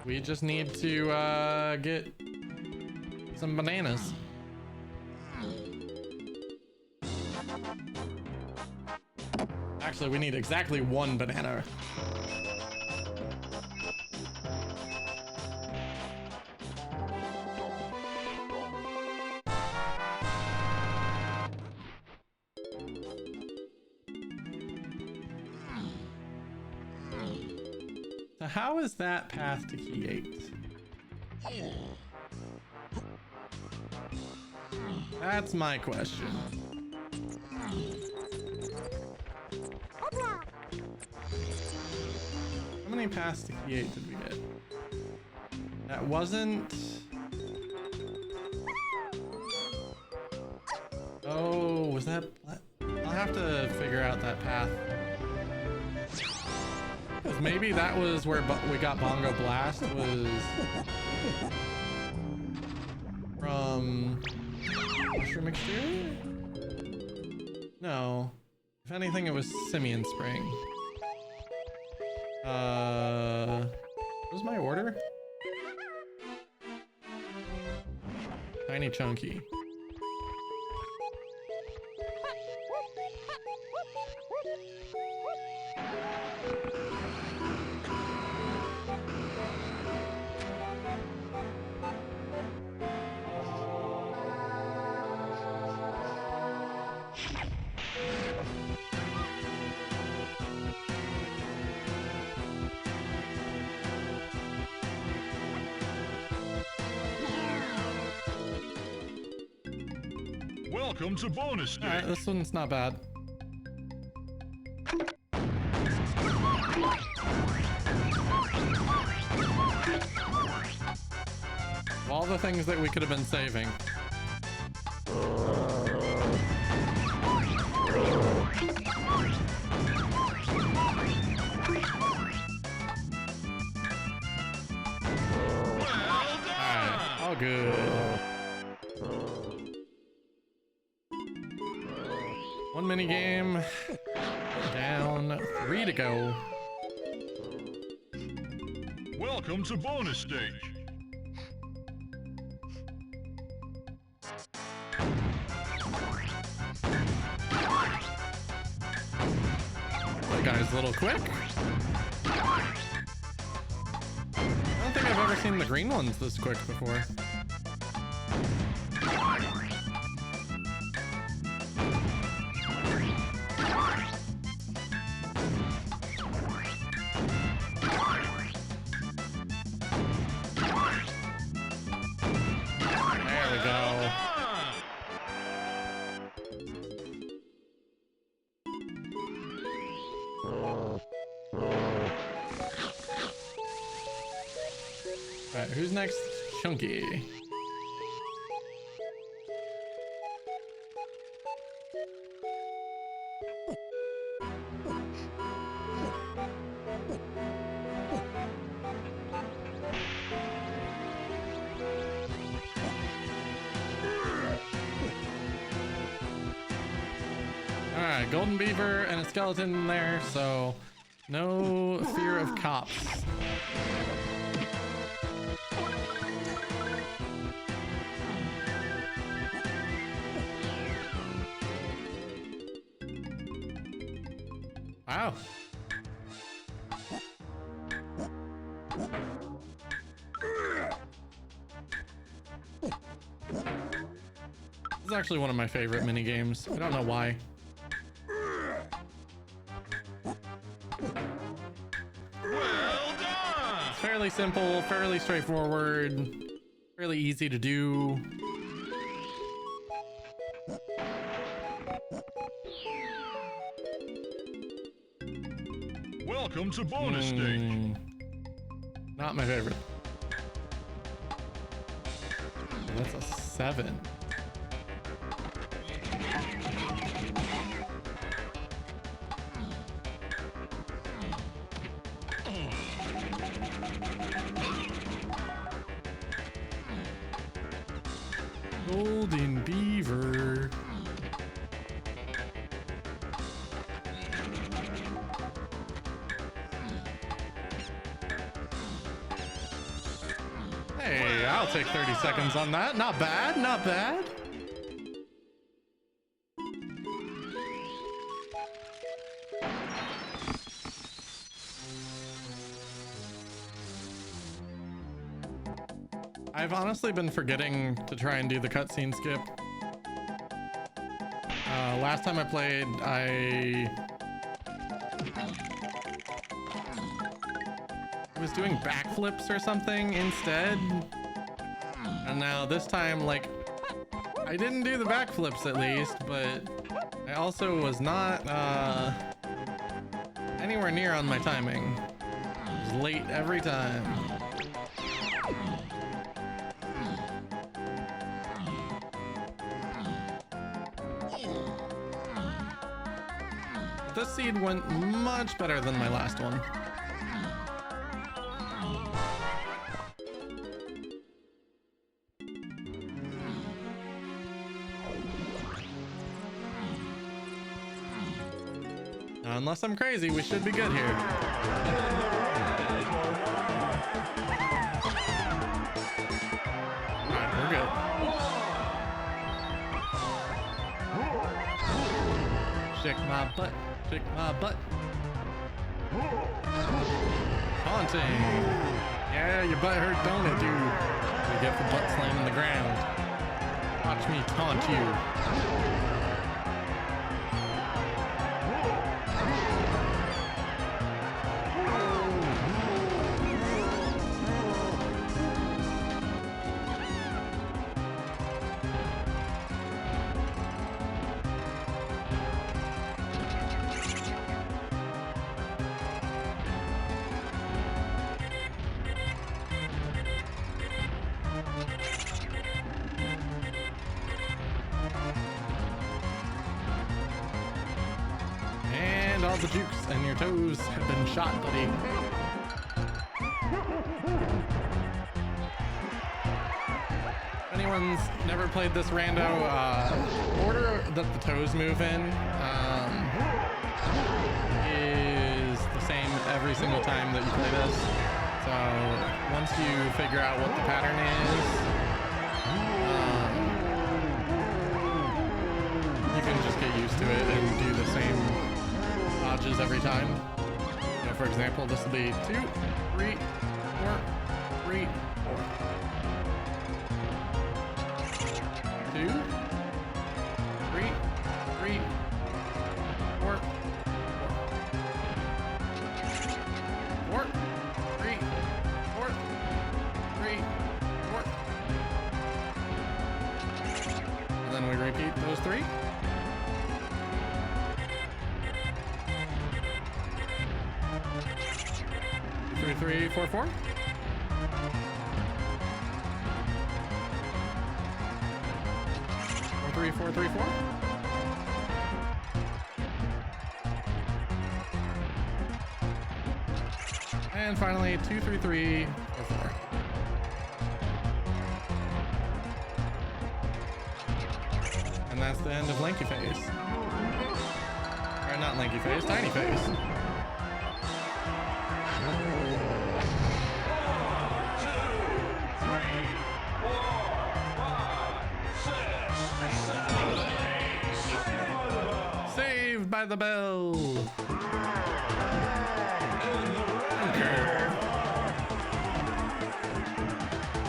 We just need to get some bananas. Actually, we need exactly one banana. So how is that path to key 8? That's my question. How many paths to key 8 did we get? That wasn't... Oh, was that... I'll have to figure out that path. Because maybe that was where we got Bongo Blast, was from Mushroom Exterior? No. If anything, it was Simian Spring. What was my order? Tiny Chunky. Welcome to bonus stage. Alright, this one's not bad. Of all the things that we could have been saving. Alright, all good. One mini game down, 3 to go. Welcome to bonus stage. That guy's a little quick. I don't think I've ever seen the green ones this quick before. There we go. All right, who's next? Chunky. All right, golden beaver and a skeleton in there, so no fear of cops. Wow. This is actually one of my favorite mini games. I don't know why. Well done! It's fairly simple, fairly straightforward, fairly easy to do. Welcome to bonus stage. Not my favorite. That's a 7. Golden beaver. Hey, I'll take 30 seconds on that. Not bad, not bad. I've honestly been forgetting to try and do the cutscene skip. Last time I played, I was doing backflips or something instead. And now this time, like, I didn't do the backflips at least, but I also was not anywhere near on my timing. I was late every time. This seed went much better than my last one. Unless I'm crazy, we should be good here. Alright, we're good. Shake my butt, shake my butt. Taunting. Yeah, your butt hurt, don't it, dude? You get for butt slamming the ground. Watch me taunt you. And all the jukes and your toes have been shot, buddy. Anyone's never played this rando, order that the toes move in is the same every single time that you play this. So once you figure out what the pattern is, you can just get used to it and do the same dodges every time. You know, for example, this will be 2, 3, 4, 3, 4. 2, 3, 3, 4, 4, 3, 4, 3, 4. And then we repeat those 3. 3, 3, 4, 4. 3, 4, 3, 4. And finally 2, 3, 3, 4, 4. And that's the end of Lanky Phase. Or not Lanky Phase, Tiny Phase. Saved by the bell. Okay.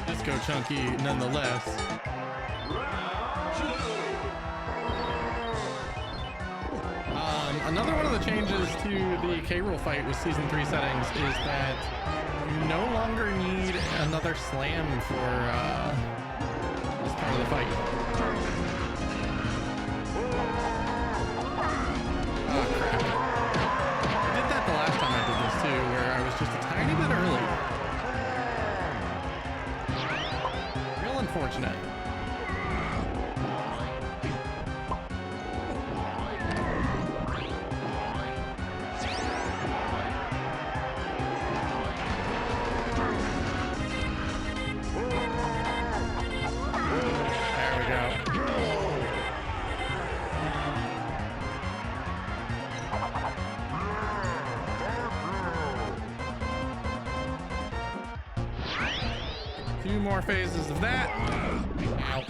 Disco Chunky nonetheless. Another one of the changes to the K-Rool fight with Season 3 settings is that you no longer need another slam for this part of the fight. Oh crap. I did that the last time I did this too, where I was just a tiny bit early. Real unfortunate. Two more phases of that. Ow.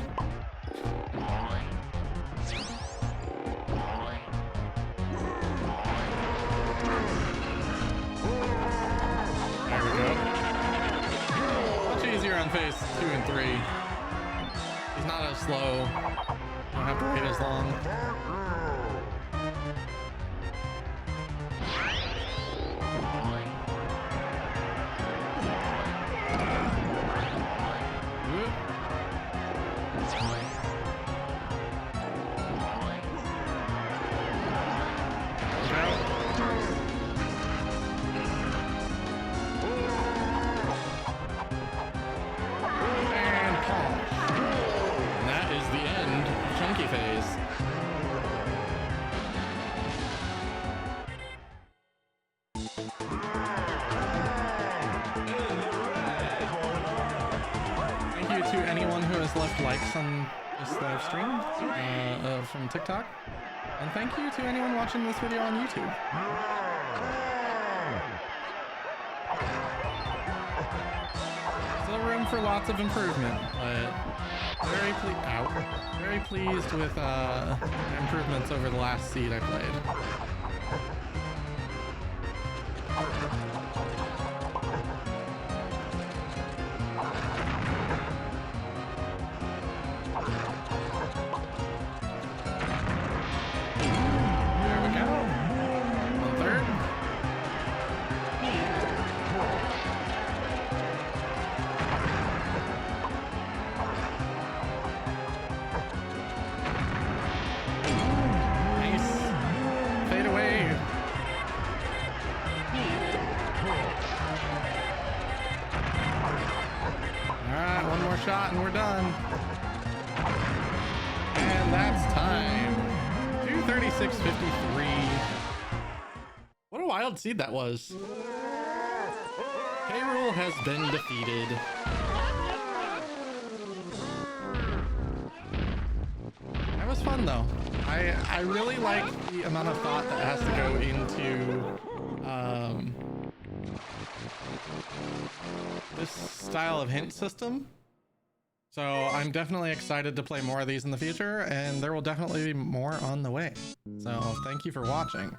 There we go. Much easier on phase 2 and 3. He's not as slow. Don't have to wait as long. To anyone who has left likes on this live stream from TikTok, and thank you to anyone watching this video on YouTube. Still room for lots of improvement, but very pleased with improvements over the last seed I played. Shot and we're done. And that's time. 236.53. What a wild seed that was. K-Rool has been defeated. fun though. I really like the amount of thought that has to go into this style of hint system. So I'm definitely excited to play more of these in the future, and there will definitely be more on the way. So thank you for watching.